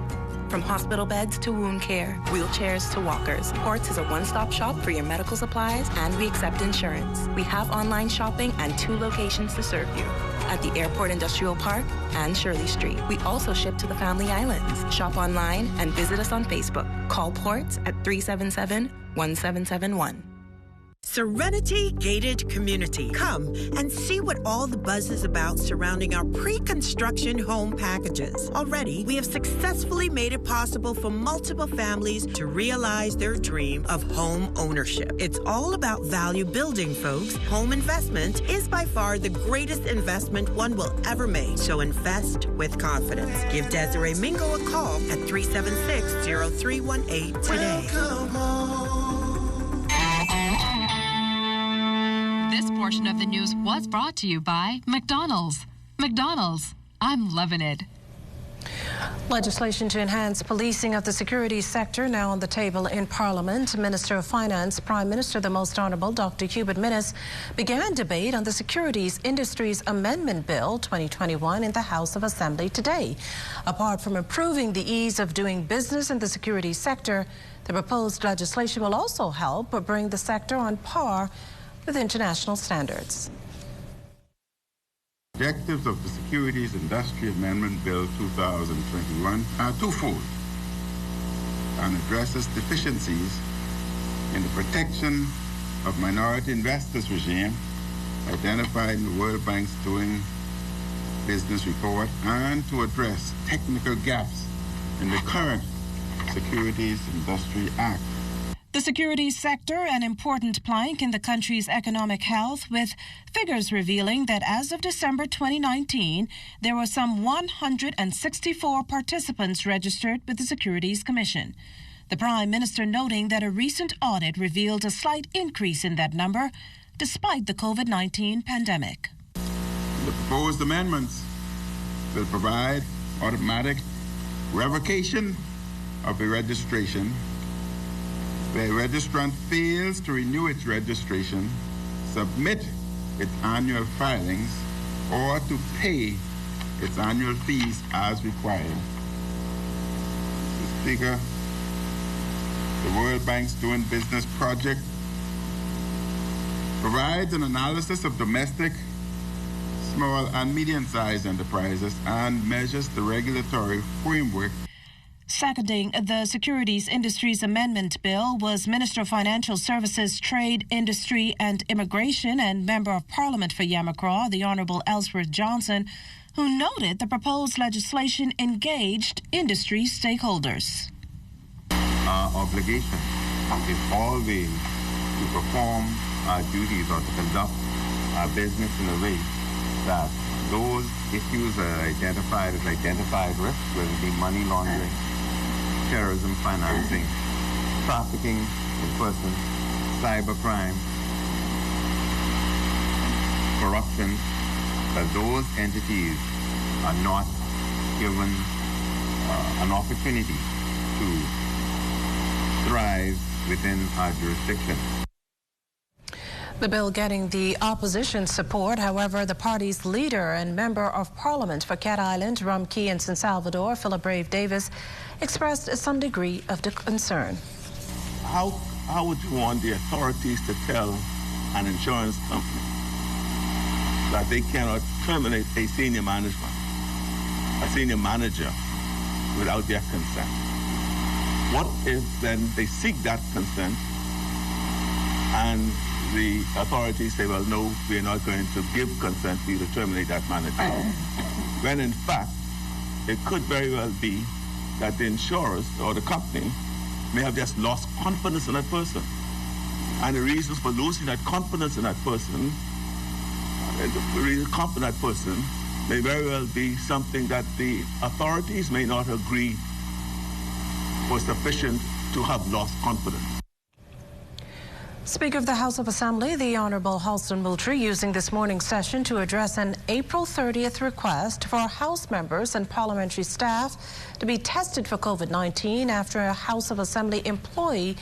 From hospital beds to wound care, wheelchairs to walkers, Ports is a one-stop shop for your medical supplies, and we accept insurance. We have online shopping and 2 locations to serve you. At the Airport Industrial Park and Shirley Street. We also ship to the Family Islands. Shop online and visit us on Facebook. Call Ports at 377-1771. Serenity Gated Community. Come and see what all the buzz is about surrounding our pre-construction home packages. Already, we have successfully made it possible for multiple families to realize their dream of home ownership. It's all about value building, folks. Home investment is by far the greatest investment one will ever make. So invest with confidence. Give Desiree Mingo a call at 376-0318 today. This portion of the news was brought to you by McDonald's. McDonald's, I'm loving it. Legislation to enhance policing of the security sector now on the table in Parliament. Minister of Finance, Prime Minister, the Most Honourable Dr. Hubert Minnis, began debate on the Securities Industries Amendment Bill 2021 in the House of Assembly today. Apart from improving the ease of doing business in the security sector, the proposed legislation will also help bring the sector on par with international standards. Objectives of the Securities Industry Amendment Bill 2021 are twofold and addresses deficiencies in the protection of minority investors regime identified in the World Bank's Doing Business report, and to address technical gaps in the current Securities Industry Act. The securities sector, an important plank in the country's economic health, with figures revealing that as of December 2019, there were some 164 participants registered with the Securities Commission. The Prime Minister noting that a recent audit revealed a slight increase in that number, despite the COVID-19 pandemic. The proposed amendments will provide automatic revocation of a registration where a registrant fails to renew its registration, submit its annual filings, or to pay its annual fees as required. Mr. Speaker, the World Bank's Doing Business project provides an analysis of domestic small and medium-sized enterprises and measures the regulatory framework. Seconding the Securities Industries Amendment Bill was Minister of Financial Services, Trade, Industry and Immigration and Member of Parliament for Yamacraw, the Honourable Ellsworth Johnson, who noted the proposed legislation engaged industry stakeholders. Our obligation is always to perform our duties or to conduct our business in a way that those issues are identified as identified risks, whether it be money laundering, terrorism financing, trafficking in persons, cybercrime, corruption, that those entities are not given an opportunity to thrive within our jurisdiction. The bill getting the opposition support. However, the party's leader and Member of Parliament for Cat Island, Rum Key and San Salvador, Philip Brave Davis, expressed some degree of concern. How would you want the authorities to tell an insurance company that they cannot terminate a senior manager without their consent? What if then they seek that consent and the authorities say, well, no, we're not going to give consent for you to terminate that manager? When in fact, it could very well be that the insurers or the company may have just lost confidence in that person. And the reasons for losing that confidence in that person, may very well be something that the authorities may not agree was sufficient to have lost confidence. Speaker of the House of Assembly, the Honourable Halston Moultrie, using this morning's session to address an April 30th request for House members and parliamentary staff to be tested for COVID-19 after a House of Assembly employee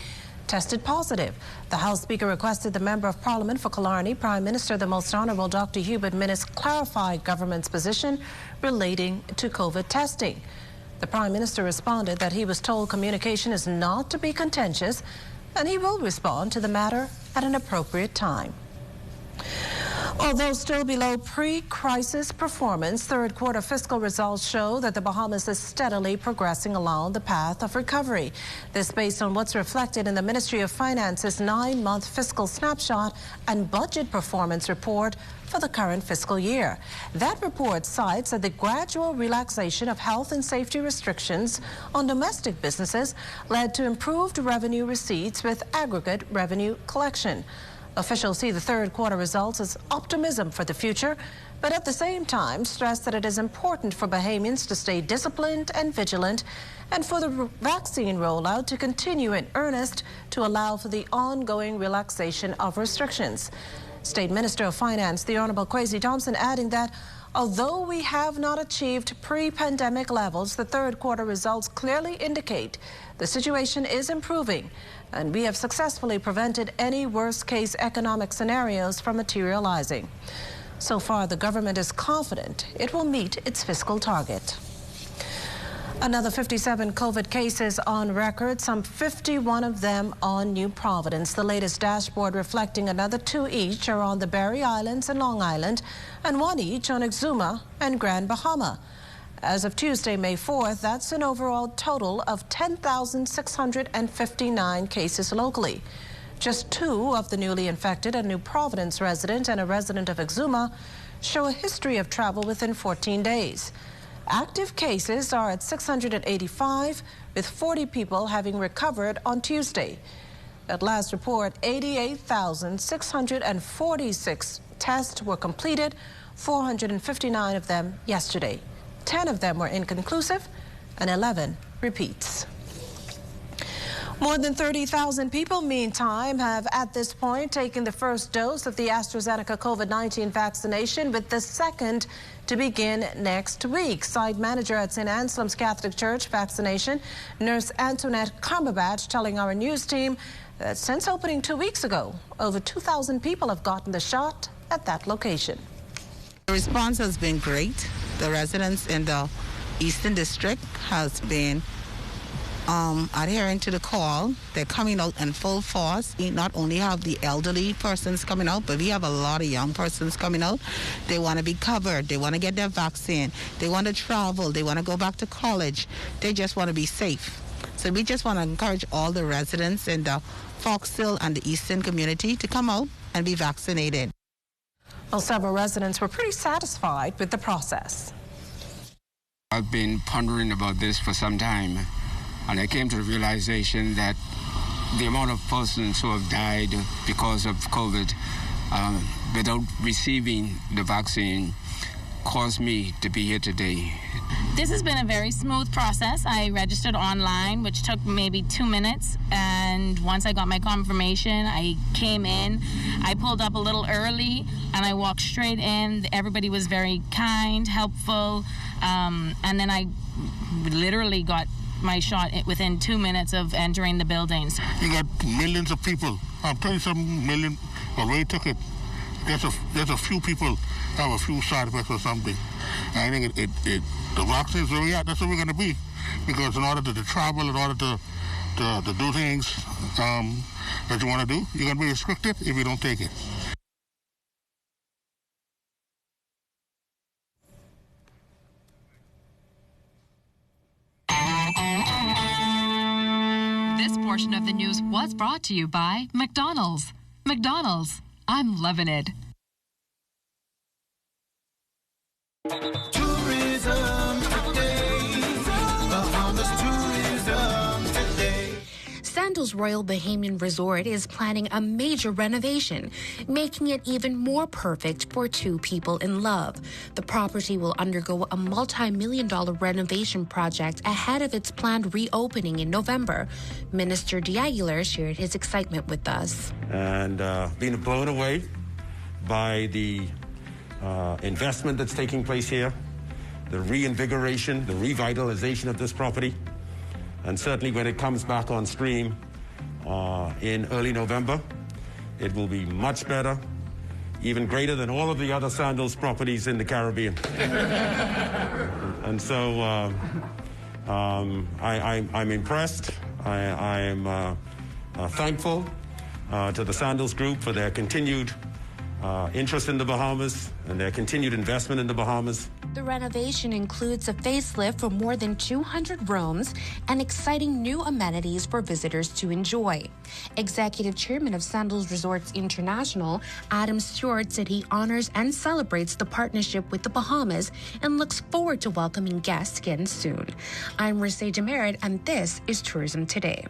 tested positive. The House Speaker requested the Member of Parliament for Killarney, Prime Minister the Most Honourable Dr. Hubert Minnis, clarify government's position relating to COVID testing. The Prime Minister responded that he was told communication is not to be contentious and he will respond to the matter at an appropriate time. Although still below pre-crisis performance, third quarter fiscal results show that the Bahamas is steadily progressing along the path of recovery. This based on what's reflected in the Ministry of Finance's 9-month fiscal snapshot and budget performance report for the current fiscal year. That report cites that the gradual relaxation of health and safety restrictions on domestic businesses led to improved revenue receipts with aggregate revenue collection. Officials see the third quarter results as optimism for the future, but at the same time stress that it is important for Bahamians to stay disciplined and vigilant and for the vaccine rollout to continue in earnest to allow for the ongoing relaxation of restrictions. State Minister of Finance, the Honourable Kwesi Thompson, adding that although we have not achieved pre-pandemic levels, the third quarter results clearly indicate the situation is improving and we have successfully prevented any worst-case economic scenarios from materializing. So far, the government is confident it will meet its fiscal target. Another 57 COVID cases on record, some 51 of them on New Providence. The latest dashboard reflecting another 2 each are on the Berry Islands and Long Island, and 1 each on Exuma and Grand Bahama. As of Tuesday, May 4th, that's an overall total of 10,659 cases locally. Just 2 of the newly infected, a New Providence resident and a resident of Exuma, show a history of travel within 14 days. Active cases are at 685, with 40 people having recovered on Tuesday. At last report, 88,646 tests were completed, 459 of them yesterday. 10 of them were inconclusive and 11 repeats. More than 30,000 people, meantime, have at this point taken the first dose of the AstraZeneca COVID-19 vaccination, with the second to begin next week. Site manager at St. Anselm's Catholic Church vaccination, Nurse Antoinette Cumberbatch, telling our news team that since opening 2 weeks ago, over 2,000 people have gotten the shot at that location. The response has been great. The residents in the Eastern District has been adhering to the call. They're coming out in full force. We not only have the elderly persons coming out, but we have a lot of young persons coming out. They want to be covered. They want to get their vaccine. They want to travel. They want to go back to college. They just want to be safe. So we just want to encourage all the residents in the Fox Hill and the Eastern community to come out and be vaccinated. Well, several residents were pretty satisfied with the process. I've been pondering about this for some time, and I came to the realization that the amount of persons who have died because of COVID without receiving the vaccine caused me to be here today. This has been a very smooth process. I registered online, which took maybe 2 minutes, and once I got my confirmation, I came in. I pulled up a little early, and I walked straight in. Everybody was very kind, helpful, and then I literally got my shot within 2 minutes of entering the buildings. You got millions of people. I'm 27 million already took it. There's a few people have a few side effects or something. I think the vaccine is where we at. That's where we're going to be, because in order to travel, in order to do things that you want to do, you're going to be restricted if you don't take it. This portion of the news was brought to you by McDonald's. McDonald's, I'm loving it. Tourism today. Bahamas tourism today. Sandals Royal Bahamian Resort is planning a major renovation, making it even more perfect for two people in love. The property will undergo a multi-million-dollar renovation project ahead of its planned reopening in November. Minister D'Aguilar shared his excitement with us. And being blown away by the investment that's taking place here, the reinvigoration, the revitalization of this property. And certainly when it comes back on stream in early November, it will be much better, even greater than all of the other Sandals properties in the Caribbean. And so I'm impressed. I am thankful to the Sandals Group for their continued interest in the Bahamas and their continued investment in the Bahamas. The renovation includes a facelift for more than 200 rooms and exciting new amenities for visitors to enjoy. Executive Chairman of Sandals Resorts International, Adam Stewart, said he honors and celebrates the partnership with the Bahamas and looks forward to welcoming guests again soon. I'm Mercedes Demerit, and this is Tourism Today.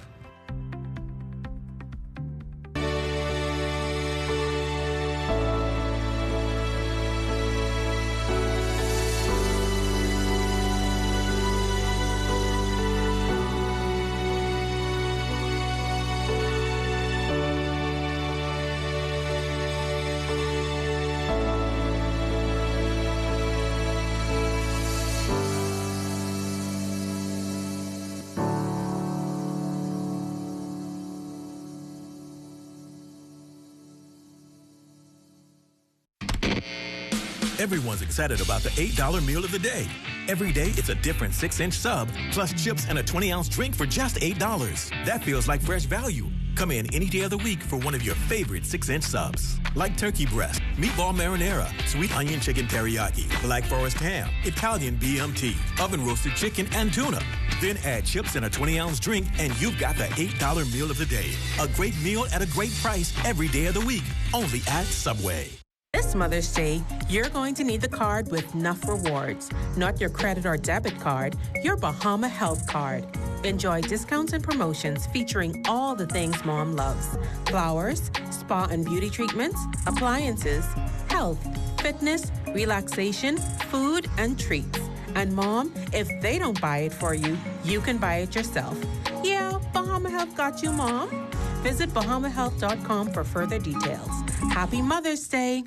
Everyone's excited about the $8 meal of the day. Every day, it's a different 6-inch sub, plus chips and a 20-ounce drink for just $8. That feels like fresh value. Come in any day of the week for one of your favorite 6-inch subs. Like turkey breast, meatball marinara, sweet onion chicken teriyaki, black forest ham, Italian BMT, oven roasted chicken, and tuna. Then add chips and a 20-ounce drink, and you've got the $8 meal of the day. A great meal at a great price every day of the week. Only at Subway. This Mother's Day, you're going to need the card with enough rewards. Not your credit or debit card, your Bahama Health card. Enjoy discounts and promotions featuring all the things Mom loves. Flowers, spa and beauty treatments, appliances, health, fitness, relaxation, food, and treats. And Mom, if they don't buy it for you, you can buy it yourself. Yeah, Bahama Health got you, Mom. Visit bahamahealth.com for further details. Happy Mother's Day.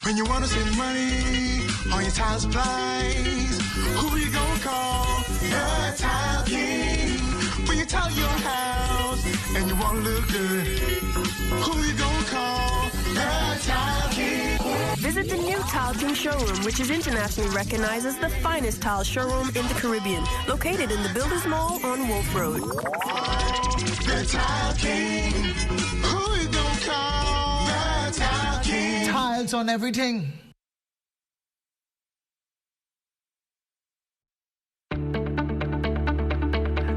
When you want to save money on your tile supplies, who you gonna call? The Tile King. When you tile your house and you want to look good, who you gonna call? The Tile King. Visit the new Tileton Showroom, which is internationally recognized as the finest tile showroom in the Caribbean, located in the Builders Mall on Wolf Road. The Tile King. Who you gonna call? The Tile King. Tiles on everything.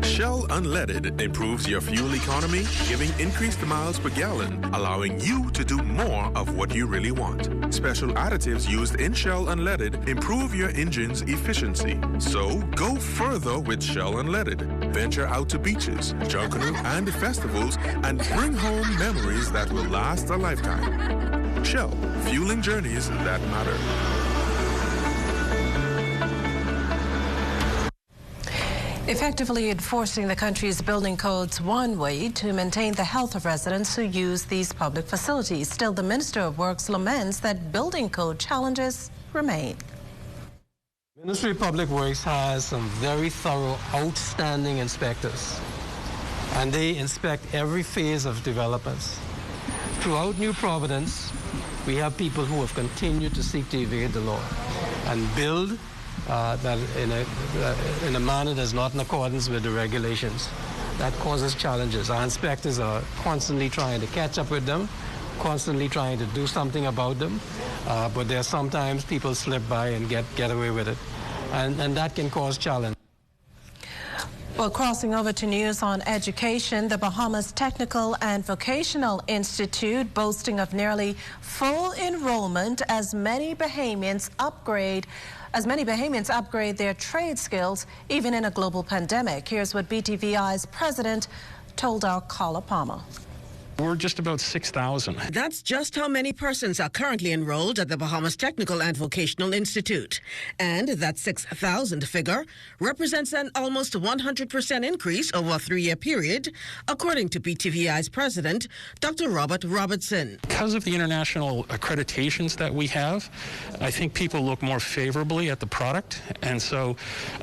Shell Unleaded improves your fuel economy, giving increased miles per gallon, allowing you to do more of what you really want. Special additives used in Shell Unleaded improve your engine's efficiency. So go further with Shell Unleaded. Venture out to beaches, Junkanoo, and festivals and bring home memories that will last a lifetime. Shell, fueling journeys that matter. Effectively enforcing the country's building codes one way to maintain the health of residents who use these public facilities. Still, the Minister of Works laments that building code challenges remain. Ministry of Public Works has some very thorough, outstanding inspectors, and they inspect every phase of developments. Throughout New Providence, we have people who have continued to seek to evade the law and build that in a manner that's not in accordance with the regulations. That causes challenges. Our inspectors are constantly trying to catch up with them, constantly trying to do something about them, but there are sometimes people slip by and get away with it, and that can cause challenge. Well, crossing over to news on education, the Bahamas Technical and Vocational Institute boasting of nearly full enrollment as many Bahamians upgrade their trade skills even in a global pandemic. Here's what BTVI's president told our Carla Palmer. We're just about 6,000. That's just how many persons are currently enrolled at the Bahamas Technical and Vocational Institute. And that 6,000 figure represents an almost 100% increase over a 3-year period, according to BTVI's president, Dr. Robert Robertson. Because of the international accreditations that we have, I think people look more favorably at the product. And so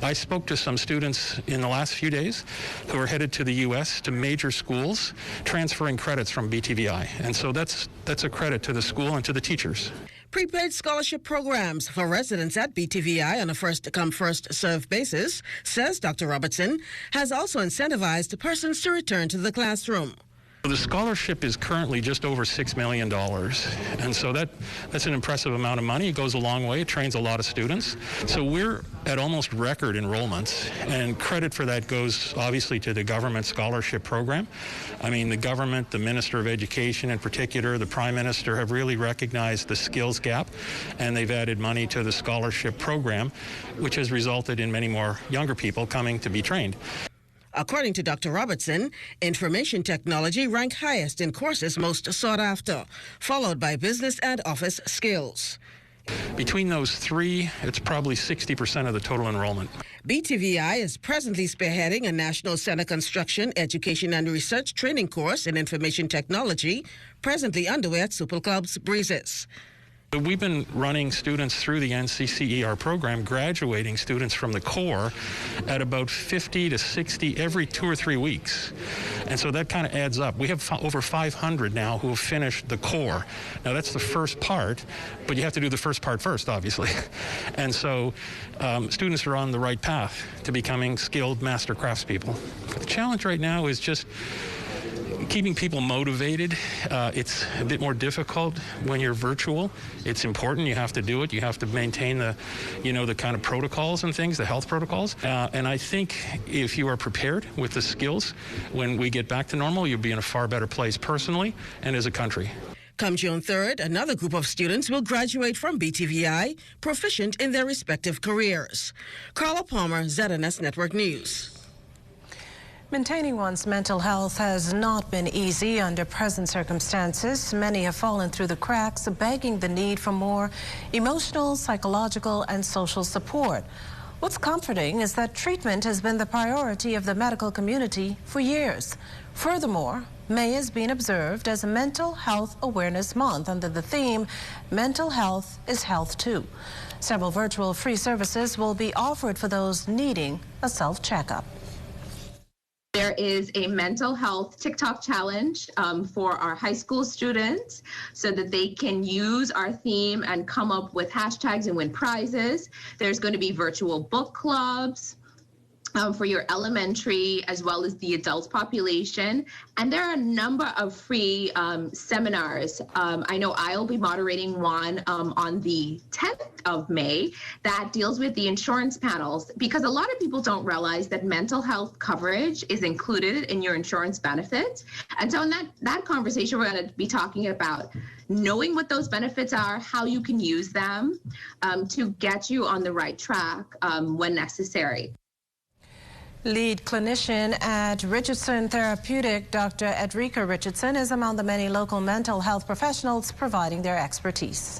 I spoke to some students in the last few days who are headed to the U.S. to major schools, transferring credits from BTVI, and so that's a credit to the school and to the teachers. Prepaid scholarship programs for residents at BTVI on a first-come, first-served basis, says Dr. Robertson, has also incentivized persons to return to the classroom. The scholarship is currently just over $6 million, and so that's an impressive amount of money. It goes a long way. It trains a lot of students. So we're at almost record enrollments, and credit for that goes obviously to the government scholarship program. I mean, the government, the Minister of Education in particular, the Prime Minister have really recognized the skills gap, and they've added money to the scholarship program, which has resulted in many more younger people coming to be trained. According to Dr. Robertson, information technology ranked highest in courses most sought after, followed by business and office skills. Between those three, it's probably 60% of the total enrollment. BTVI is presently spearheading a National Center Construction, Education and Research training course in information technology, presently underway at Super Clubs Breezes. We've been running students through the NCCER program, graduating students from the core at about 50 to 60 every 2 or 3 weeks. And so that kind of adds up. We have over 500 now who have finished the core. Now that's the first part, but you have to do the first part first, obviously. And so students are on the right path to becoming skilled master craftspeople. The challenge right now is just keeping people motivated. It's a bit more difficult when you're virtual. It's important. You have to do it. You have to maintain the kind of protocols and things, the health protocols. And I think if you are prepared with the skills, when we get back to normal, you'll be in a far better place personally and as a country. Come June 3rd, another group of students will graduate from BTVI, proficient in their respective careers. Carla Palmer, ZNS Network News. Maintaining one's mental health has not been easy under present circumstances. Many have fallen through the cracks, begging the need for more emotional, psychological, and social support. What's comforting is that treatment has been the priority of the medical community for years. Furthermore, May has been observed as a Mental Health Awareness Month under the theme, Mental Health is Health Too. Several virtual free services will be offered for those needing a self-checkup. There is a mental health TikTok challenge for our high school students so that they can use our theme and come up with hashtags and win prizes. There's going to be virtual book clubs for your elementary as well as the adult population. And there are a number of free seminars. I know I'll be moderating one on the 10th of May that deals with the insurance panels, because a lot of people don't realize that mental health coverage is included in your insurance benefits. And so in that conversation, we're going to be talking about knowing what those benefits are, how you can use them to get you on the right track when necessary. Lead clinician at Richardson Therapeutic, Dr. Edrika Richardson, is among the many local mental health professionals providing their expertise.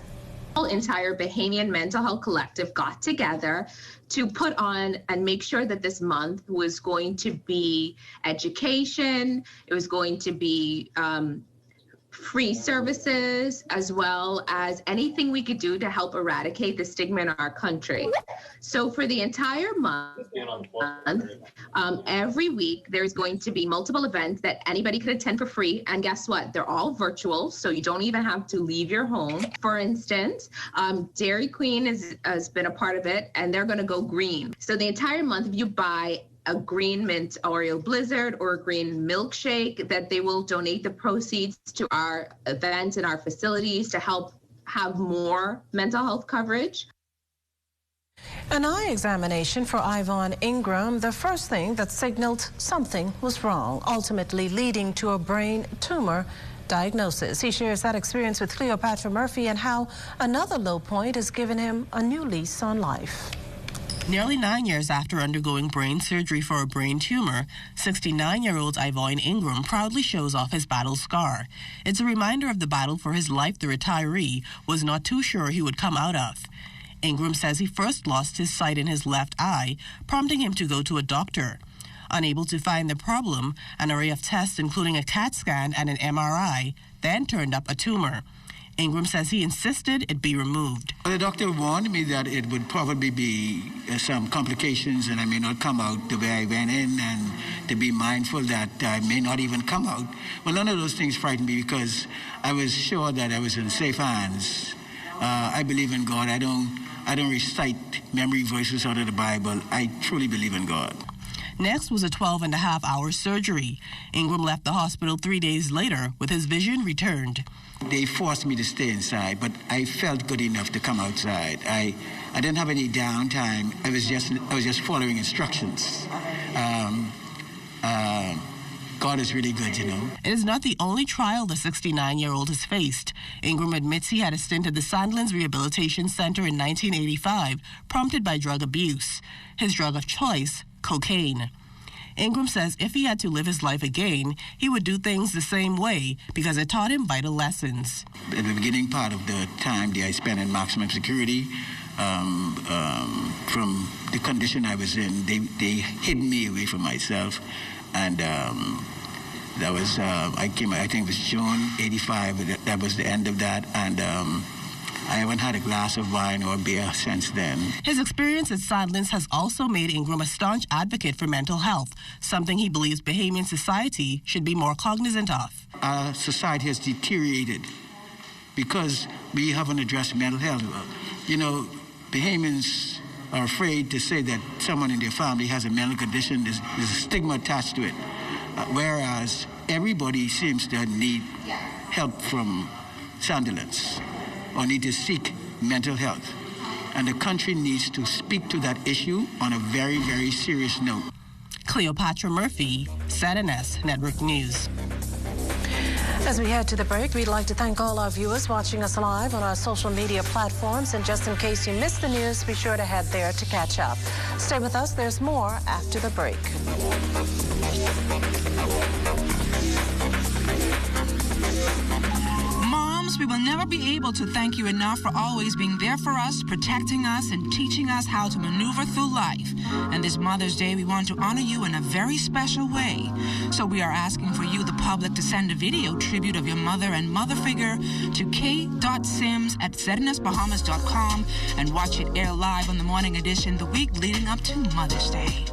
The entire Bahamian Mental Health Collective got together to put on and make sure that this month was going to be education, it was going to be free services, as well as anything we could do to help eradicate the stigma in our country. So for the entire month, every week, there's going to be multiple events that anybody could attend for free. And guess what? They're all virtual, so you don't even have to leave your home. For instance, Dairy Queen has been a part of it, and they're going to go green. So the entire month, if you buy a green mint Oreo Blizzard or a green milkshake, that they will donate the proceeds to our events and our facilities to help have more mental health coverage. An eye examination for Yvonne Ingram, the first thing that signaled something was wrong, ultimately leading to a brain tumor diagnosis. He shares that experience with Cleopatra Murphy and how another low point has given him a new lease on life. Nearly 9 years after undergoing brain surgery for a brain tumor, 69-year-old Yvonne Ingram proudly shows off his battle scar. It's a reminder of the battle for his life the retiree was not too sure he would come out of. Ingram says he first lost his sight in his left eye, prompting him to go to a doctor. Unable to find the problem, an array of tests, including a CAT scan and an MRI, then turned up a tumor. Ingram says he insisted it be removed. The doctor warned me that it would probably be some complications and I may not come out the way I went in, and to be mindful that I may not even come out. Well, none of those things frightened me because I was sure that I was in safe hands. I believe in God. I don't recite memory verses out of the Bible. I truly believe in God. Next was a 12-and-a-half-hour surgery. Ingram left the hospital 3 days later with his vision returned. They forced me to stay inside, but I felt good enough to come outside. I didn't have any downtime. I was just following instructions. God is really good, you know. It is not the only trial the 69-year-old has faced. Ingram admits he had a stint at the Sandlands Rehabilitation Center in 1985, prompted by drug abuse. His drug of choice, cocaine. Ingram says if he had to live his life again, he would do things the same way because it taught him vital lessons. At the beginning part of the time that I spent in maximum security, from the condition I was in, they hid me away from myself. And that was, I think it was June 85, that was the end of that. And I haven't had a glass of wine or beer since then. His experience at Sandlands has also made Ingram a staunch advocate for mental health, something he believes Bahamian society should be more cognizant of. Our society has deteriorated because we haven't addressed mental health. You know, Bahamians are afraid to say that someone in their family has a mental condition. There's a stigma attached to it. Whereas everybody seems to need help from Sandlands or need to seek mental health. And the country needs to speak to that issue on a very, very serious note. Cleopatra Murphy, ZNS Network News. As we head to the break, we'd like to thank all our viewers watching us live on our social media platforms. And just in case you missed the news, be sure to head there to catch up. Stay with us. There's more after the break. Moms, we will never be able to thank you enough for always being there for us, protecting us, and teaching us how to maneuver through life. And this Mother's Day, we want to honor you in a very special way. So we are asking for you, the public, to send a video tribute of your mother and mother figure to k.sims@ZNSBahamas.com and watch it air live on the morning edition the week leading up to Mother's Day.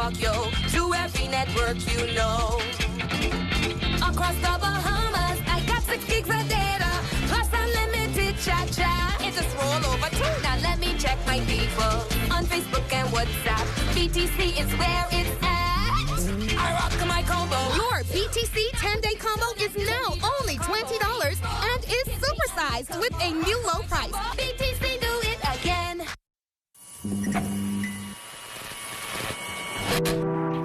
talk, yo, to every network you know. Across the Bahamas, I got 6 gigs of data, plus unlimited chat. It's just roll over too. Now let me check my people on Facebook and WhatsApp. BTC is where it's at. I rock my combo. Your BTC 10-day combo is now only $20 and is supersized with a new low price. BTC, do it again.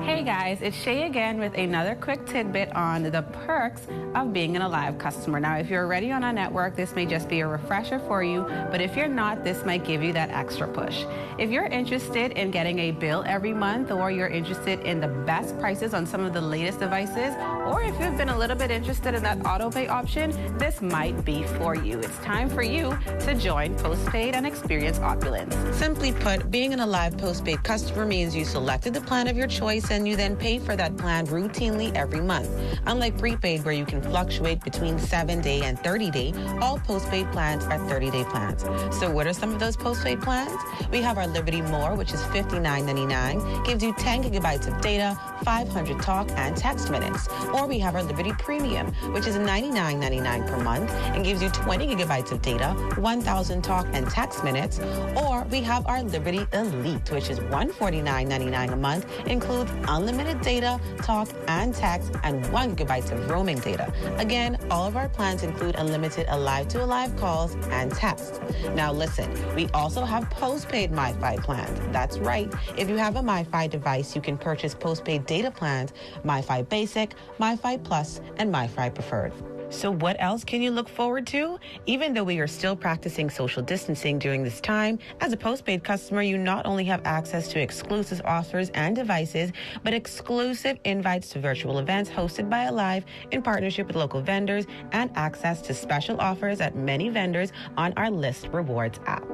Hey guys, it's Shay again with another quick tidbit on the perks of being an Alive customer. Now, if you're already on our network, this may just be a refresher for you, but if you're not, this might give you that extra push. If you're interested in getting a bill every month, or you're interested in the best prices on some of the latest devices, or if you've been a little bit interested in that auto pay option, this might be for you. It's time for you to join Postpaid and experience opulence. Simply put, being an Alive Postpaid customer means you selected the plan of your choice and you then pay for that plan routinely every month. Unlike prepaid, where you can fluctuate between 7-day and 30-day, all postpaid plans are 30-day plans. So what are some of those postpaid plans? We have our Liberty More, which is $59.99, gives you 10 gigabytes of data, 500 talk and text minutes. Or we have our Liberty Premium, which is $99.99 per month and gives you 20 gigabytes of data, 1,000 talk and text minutes. Or we have our Liberty Elite, which is $149.99 a month, includes unlimited data, talk, and text, and 1 gigabyte of roaming data. Again, all of our plans include unlimited Alive-to-Alive calls and text. Now listen, we also have postpaid MiFi plans. That's right. If you have a MiFi device, you can purchase postpaid data plans, MiFi Basic, MiFi Plus, and MiFi Preferred. So what else can you look forward to? Even though we are still practicing social distancing during this time, as a postpaid customer, you not only have access to exclusive offers and devices, but exclusive invites to virtual events hosted by Alive in partnership with local vendors and access to special offers at many vendors on our List Rewards app.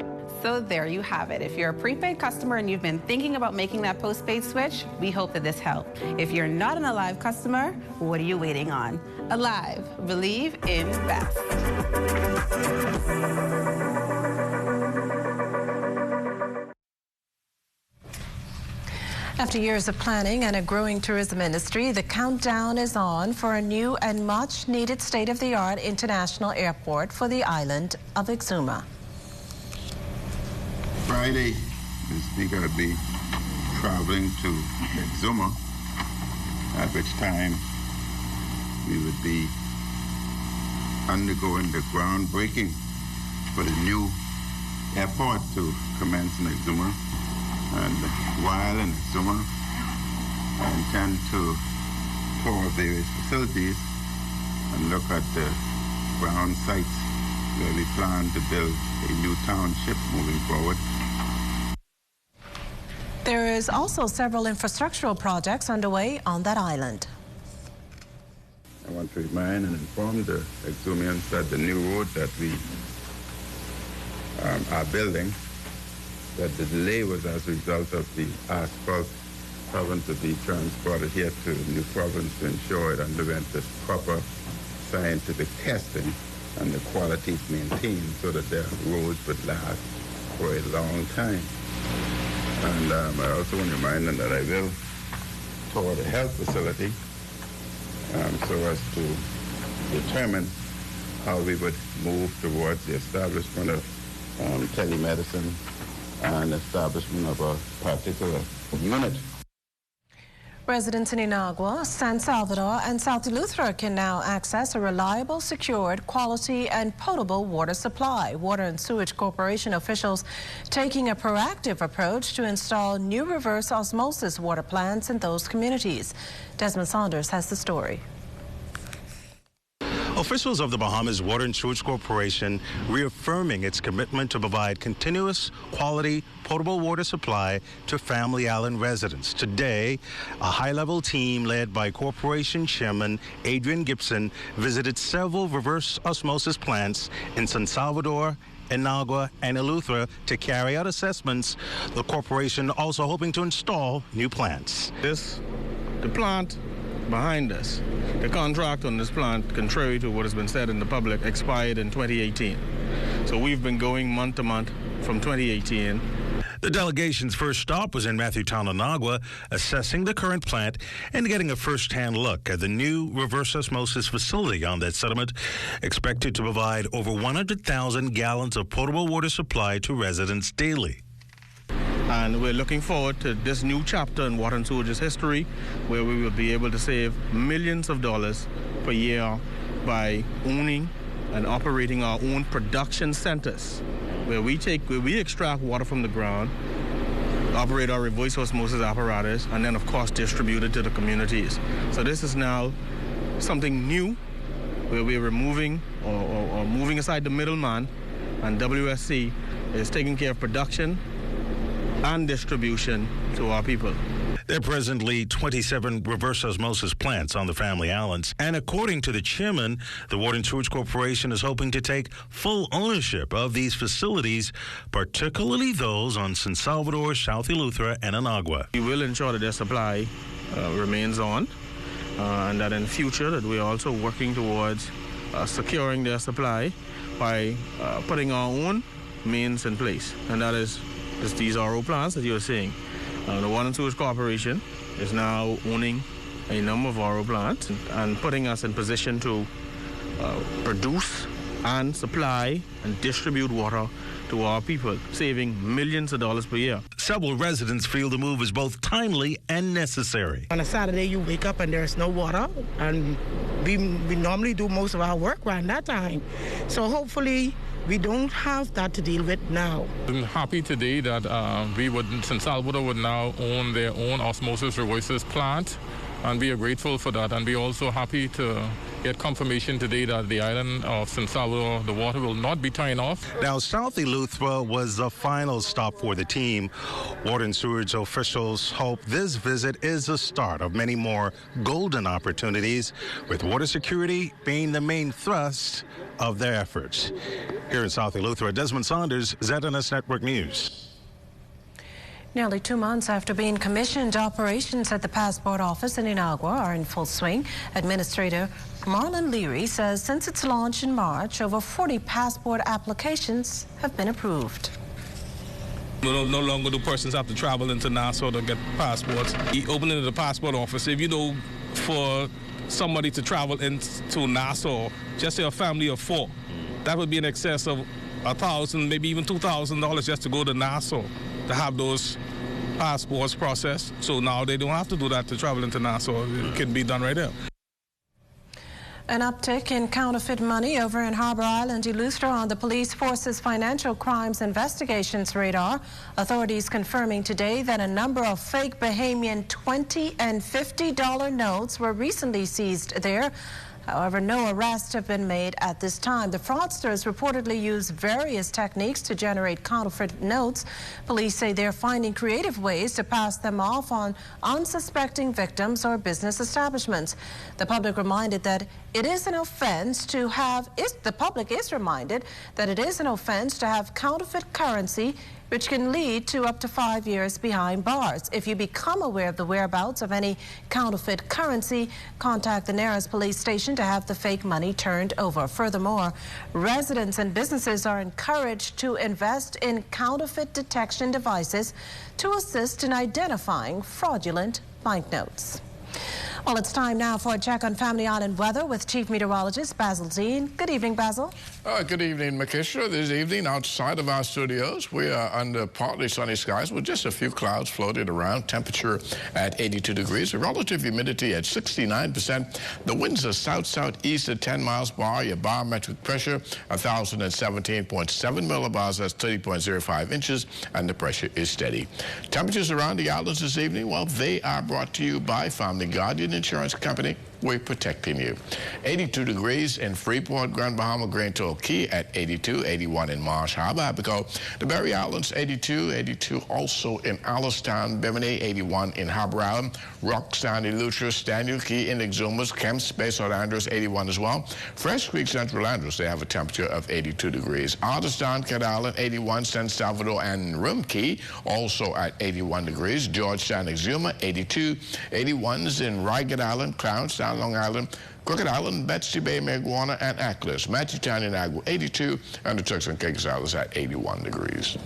So there you have it. If you're a prepaid customer and you've been thinking about making that postpaid switch, we hope that this helped. If you're not an Alive customer, what are you waiting on? Alive, believe in best. After years of planning and a growing tourism industry, the countdown is on for a new and much-needed state-of-the-art international airport for the island of Exuma. Friday, we're going to be traveling to Exuma, at which time we would be undergoing the groundbreaking for the new airport to commence in Exuma. And while in Exuma, I intend to tour various facilities and look at the ground sites where we plan to build a new township moving forward. There is also several infrastructural projects underway on that island. I want to remind and inform the Exumians that the new road that we are building, that the delay was as a result of the asphalt having to be transported here to New Province to ensure it underwent the proper scientific testing and the quality is maintained so that the roads would last for a long time. And I also want to remind them that I will tour the health facility so as to determine how we would move towards the establishment of telemedicine and establishment of a particular unit. Residents in Inagua, San Salvador, and South Eleuthera can now access a reliable, secured, quality, and potable water supply. Water and Sewage Corporation officials taking a proactive approach to install new reverse osmosis water plants in those communities. Desmond Saunders has the story. Officials of the Bahamas Water and Sewage Corporation reaffirming its commitment to provide continuous, quality, potable water supply to Family Island residents. Today, a high-level team led by Corporation Chairman Adrian Gibson visited several reverse osmosis plants in San Salvador, Inagua, and Eleuthera to carry out assessments. The corporation also hoping to install new plants. The plant behind us, the contract on this plant, contrary to what has been said in the public, expired in 2018. So we've been going month to month from 2018. The delegation's first stop was in Matthewtown, Inagua, assessing the current plant and getting a first-hand look at the new reverse osmosis facility on that settlement, expected to provide over 100,000 gallons of potable water supply to residents daily. And we're looking forward to this new chapter in water and sewage's history, where we will be able to save millions of dollars per year by owning and operating our own production centers, where we extract water from the ground, operate our reverse osmosis apparatus, and then of course distribute it to the communities. So this is now something new, where we're removing or moving aside the middleman, and WSC is taking care of production and distribution to our people. There are presently 27 reverse osmosis plants on the Family Islands, and according to the chairman, the Water and Sewage Corporation is hoping to take full ownership of these facilities, particularly those on San Salvador, South Eleuthera, and Inagua. We will ensure that their supply remains on, and that in the future that we're also working towards securing their supply by putting our own means in place, and that is these RO plants that you're seeing. The Water and Sewage Corporation is now owning a number of RO plants and putting us in position to produce and supply and distribute water to our people, saving millions of dollars per year. Several residents feel the move is both timely and necessary. On a Saturday, you wake up and there's no water, and we normally do most of our work around that time. So hopefully we don't have that to deal with now. I'm happy today that San Salvador would now own their own osmosis reverses plant, and we are grateful for that. And we're also happy to get confirmation today that the island of San Salvador, the water will not be turned off. Now, South Eleuthera was the final stop for the team. Water and Sewage officials hope this visit is the start of many more golden opportunities, with water security being the main thrust of their efforts. Here in South Eleuthera, Desmond Saunders, ZNS Network News. Nearly 2 months after being commissioned, operations at the passport office in Inagua are in full swing. Administrator Marlon Leary says since its launch in March, over 40 passport applications have been approved. No longer do persons have to travel into Nassau to get passports. Opening the passport office, if you know, for somebody to travel into Nassau, just say a family of 4, that would be in excess of $1,000, maybe even $2,000 just to go to Nassau to have those passports processed. So now they don't have to do that to travel into Nassau. It can be done right there. An uptick in counterfeit money over in Harbor Island, Eleuthera, on the police force's financial crimes investigations radar. Authorities confirming today that a number of fake Bahamian $20 and $50 notes were recently seized there. However, no arrests have been made at this time. The fraudsters reportedly used various techniques to generate counterfeit notes. Police say they're finding creative ways to pass them off on unsuspecting victims or business establishments. The public reminded that it is an offense to have, the public is reminded that it is an offense to have counterfeit currency, which can lead to up to 5 years behind bars. If you become aware of the whereabouts of any counterfeit currency, contact the nearest police station to have the fake money turned over. Furthermore, residents and businesses are encouraged to invest in counterfeit detection devices to assist in identifying fraudulent banknotes. Well, it's time now for a check on Family Island weather with Chief Meteorologist Basil Dean. Good evening, Basil. Good evening, Makisha. This evening, outside of our studios, we are under partly sunny skies with just a few clouds floating around. Temperature at 82 degrees. The relative humidity at 69%. The winds are south-southeast at 10 miles per hour. Your barometric pressure, 1,017.7 millibars. That's 30.05 inches. And the pressure is steady. Temperatures around the islands this evening, well, they are brought to you by Family Guardian Insurance Company. We're protecting you. 82 degrees in Freeport, Grand Bahama, Grand Torquay at 82, 81 in Marsh Harbor, Abaco. The Berry Islands, 82, 82 also in Allenstown, Bimini, 81 in Harbor Island, Rockstown, Eleuthera, Stanley Key in Exumas, Kemps, Bay St. Andrews, 81 as well. Fresh Creek, Central Andrews, they have a temperature of 82 degrees. Alderstown, Cat Island, 81, San Salvador and Rumkey, also at 81 degrees. Georgetown, Exuma, 82, 81s in Rygat Island, Clownstown, Long Island, Crooked Island, Betsy Bay, Maguana, and Ackles. Matthewtown in Agua, 82, and the Turks and Caicos Islands at 81 degrees.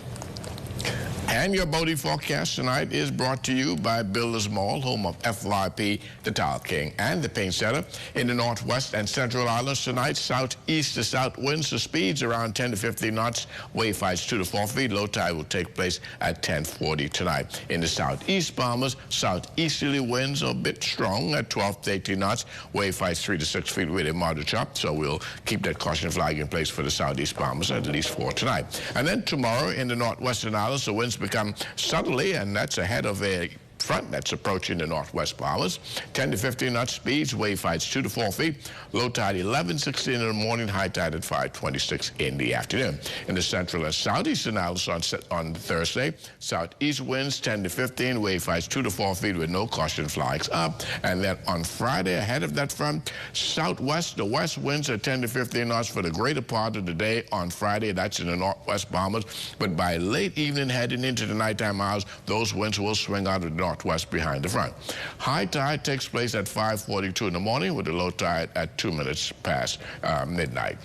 And your boating forecast tonight is brought to you by Builders Mall, home of FYP, the Tile King, and the Paint Center. In the northwest and central islands tonight, southeast to south winds, the speeds around 10 to 15 knots, wave heights 2 to 4 feet. Low tide will take place at 10:40 tonight. In the southeast Bahamas, southeasterly winds are a bit strong at 12 to 18 knots, wave heights 3 to 6 feet with a moderate chop. So we'll keep that caution flag in place for the southeast Bahamas at least 4 tonight. And then tomorrow in the northwestern islands, the winds become southerly, and that's ahead of a front that's approaching the northwest Bahamas. 10 to 15 knot speeds, wave heights 2 to 4 feet. Low tide 11:16 in the morning, high tide at 5:26 in the afternoon. In the central and southeastern islands on Thursday, southeast winds 10 to 15, wave heights 2 to 4 feet with no caution flags up. And then on Friday, ahead of that front, southwest, the west winds are 10 to 15 knots for the greater part of the day on Friday. That's in the northwest Bahamas. But by late evening, heading into the nighttime hours, those winds will swing out of the northwest behind the front. High tide takes place at 5:42 in the morning with the low tide at 2 minutes past midnight.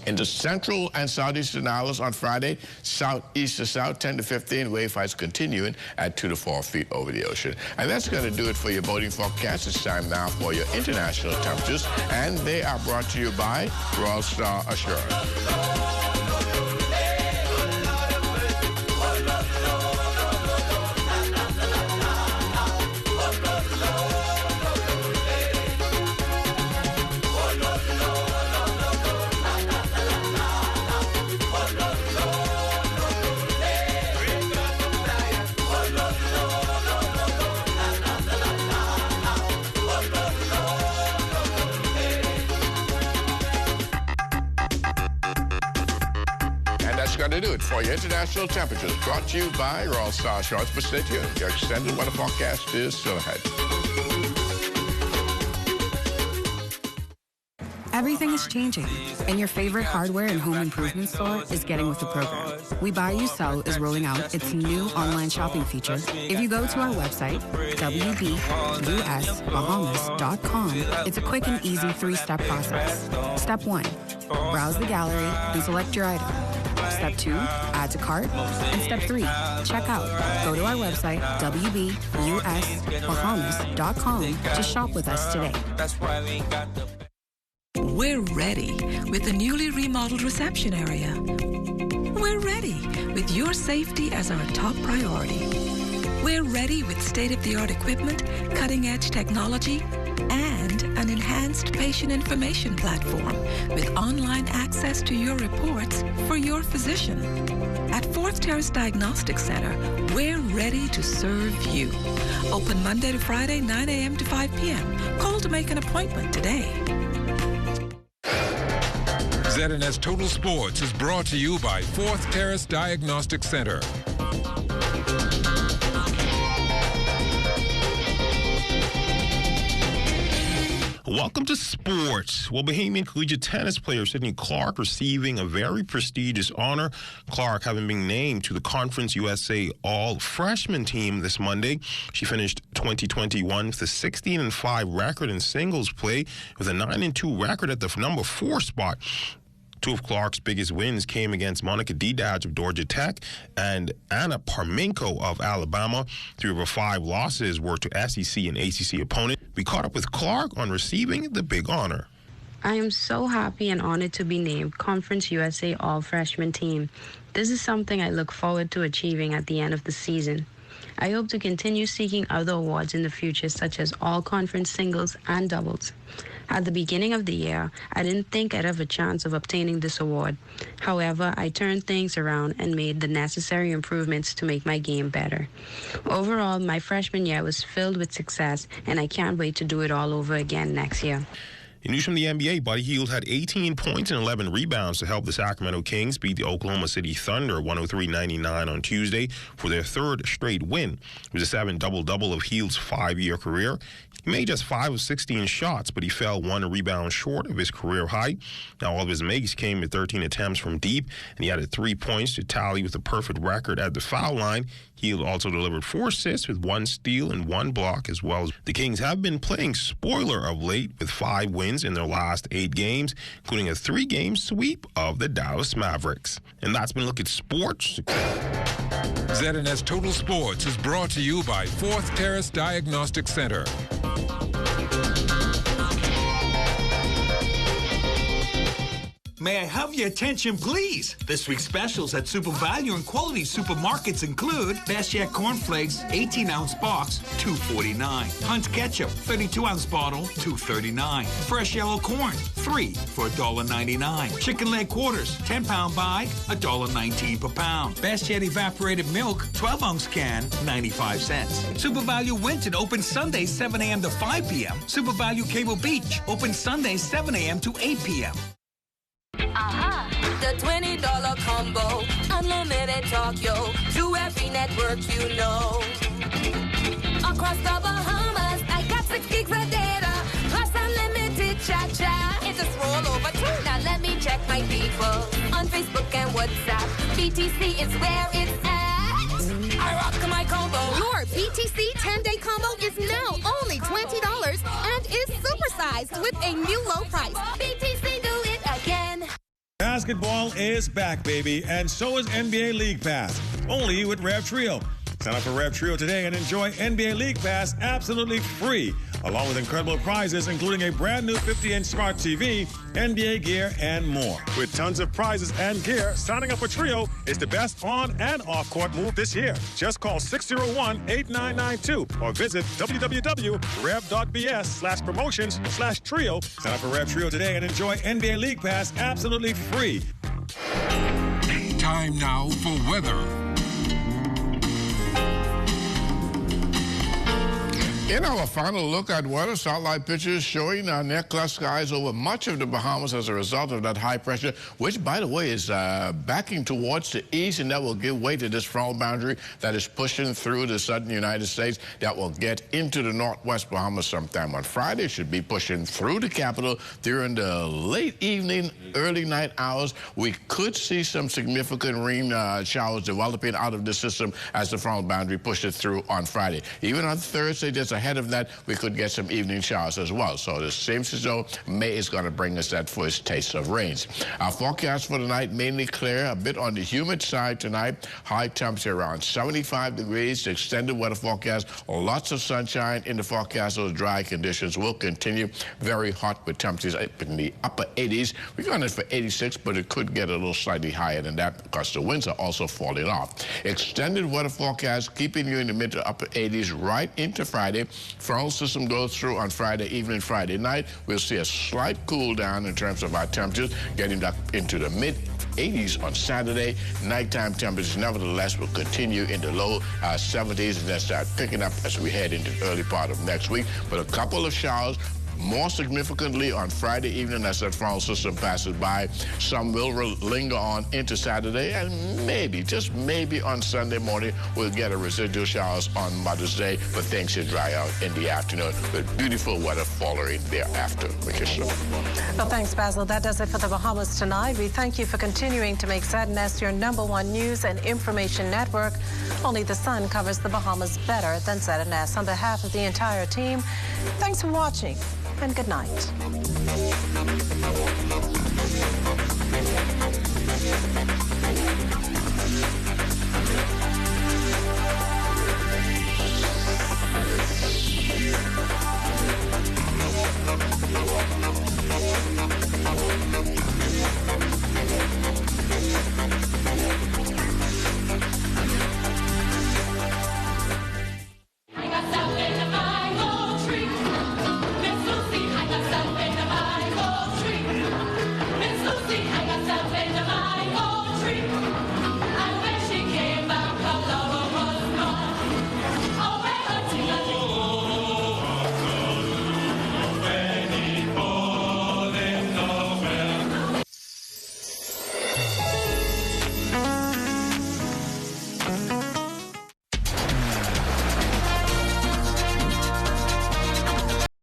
In the central and southeastern islands on Friday, southeast to south, 10 to 15, wave heights continuing at 2 to 4 feet over the ocean. And that's going to do it for your boating forecast. It's time now for your international temperatures, and they are brought to you by Royal Star Assurance. Going to do it for your international temperatures. Brought to you by Royal Star Assurance. But stay tuned. Your extended weather forecast is still ahead. Everything is changing, and your favorite hardware and home improvement store is getting with the program. We Buy You Sell is rolling out its new online shopping feature. If you go to our website, wbusbahamas.com, it's a quick and easy 3-step process. Step 1, browse the gallery and select your item. Step 2, add to cart. And Step 3, check out. Go to our website, wbusbahamas.com, to shop with us today. We're ready with the newly remodeled reception area. We're ready with your safety as our top priority. We're ready with state-of-the-art equipment, cutting-edge technology, and an enhanced patient information platform with online access to your reports for your physician. At Fourth Terrace Diagnostic Center, we're ready to serve you. Open Monday to Friday, 9 a.m. to 5 p.m. Call to make an appointment today. ZNS Total Sports is brought to you by Fourth Terrace Diagnostic Center. Welcome to sports. Well, Bahamian collegiate tennis player Sydney Clark receiving a very prestigious honor. Clark having been named to the Conference USA All-Freshman team this Monday. She finished 2021 with a 16-5 record in singles play with a 9-2 record at the number 4 spot. Two of Clark's biggest wins came against Monica Didaj of Georgia Tech and Anna Parmenko of Alabama. 3 of her 5 losses were to SEC and ACC opponents. We caught up with Clark on receiving the big honor. I am so happy and honored to be named Conference USA All-Freshman Team. This is something I look forward to achieving at the end of the season. I hope to continue seeking other awards in the future, such as all-conference singles and doubles. At the beginning of the year, I didn't think I'd have a chance of obtaining this award. However, I turned things around and made the necessary improvements to make my game better. Overall, my freshman year was filled with success, and I can't wait to do it all over again next year. In news from the NBA, Buddy Hield had 18 points and 11 rebounds to help the Sacramento Kings beat the Oklahoma City Thunder 103-99 on Tuesday for their 3rd straight win. It was a 7 double-double of Hield's 5-year career. He made just 5 of 16 shots, but he fell 1 rebound short of his career high. Now, all of his makes came at 13 attempts from deep, and he added 3 points to tally with a perfect record at the foul line. Hield also delivered 4 assists with 1 steal and 1 block as well. The Kings have been playing spoiler of late with 5 wins wins in their last 8 games, including a 3-game sweep of the Dallas Mavericks. And that's been a look at sports. ZNS Total Sports is brought to you by Fourth Terrace Diagnostic Center. May I have your attention, please? This week's specials at Super Value and Quality Supermarkets include Bastiat Cornflakes, 18-ounce box, $2.49. Hunt's Ketchup, 32-ounce bottle, $2.39. Fresh Yellow Corn, 3 for $1.99. Chicken Leg Quarters, 10-pound bag, $1.19 per pound. Bastiat Evaporated Milk, 12-ounce can, 95 cents. Super Value Winton, open Sundays, 7 a.m. to 5 p.m. Super Value Cable Beach, open Sundays, 7 a.m. to 8 p.m. The $20 combo, unlimited talk, yo, to every network you know. Across the Bahamas, I got 6 gigs of data, plus unlimited cha-cha. It's a roll over too. Now let me check my people on Facebook and WhatsApp. BTC is where it's at. I rock my combo. Your BTC 10-day combo is now only $20 and is supersized with a new low price. BTC, do it again. Basketball is back, baby, and so is NBA League Pass, only with Rev Trio. Sign up for Rev Trio today and enjoy NBA League Pass absolutely free, along with incredible prizes, including a brand new 50-inch smart TV, NBA gear, and more. With tons of prizes and gear, signing up for Trio is the best on and off-court move this year. Just call 601-8992 or visit www.rev.bs/promotions/trio. Sign up for Rev Trio today and enjoy NBA League Pass absolutely free. Time now for weather. In our final look at weather, satellite pictures showing near-cloud skies over much of the Bahamas as a result of that high pressure, which, by the way, is backing towards the east, and that will give way to this frontal boundary that is pushing through the southern United States that will get into the northwest Bahamas sometime on Friday. It should be pushing through the capital during the late evening, early night hours. We could see some significant rain showers developing out of the system as the frontal boundary pushes through on Friday. Even on Thursday, just ahead of that, we could get some evening showers as well. So the same as though May is going to bring us that first taste of rains. Our forecast for tonight, mainly clear, a bit on the humid side tonight. High temperature around 75 degrees. The extended weather forecast, lots of sunshine in the forecast. Those dry conditions will continue. Very hot with temperatures in the upper 80s. We're going in for 86, but it could get a little slightly higher than that because the winds are also falling off. Extended weather forecast keeping you in the mid to upper 80s right into Friday. Frontal system goes through on Friday evening, Friday night. We'll see a slight cool down in terms of our temperatures, getting up into the mid 80s on Saturday. Nighttime temperatures, nevertheless, will continue in the low 70s and then start picking up as we head into the early part of next week. But a couple of showers. More significantly on Friday evening as that frontal system passes by. Some will linger on into Saturday, and maybe, just maybe on Sunday morning, we'll get a residual showers on Mother's Day, but things should dry out in the afternoon with beautiful weather following thereafter. Well, thanks, Basil. That does it for the Bahamas tonight. We thank you for continuing to make ZNS your #1 news and information network. Only the sun covers the Bahamas better than ZNS. On behalf of the entire team, thanks for watching. And good night.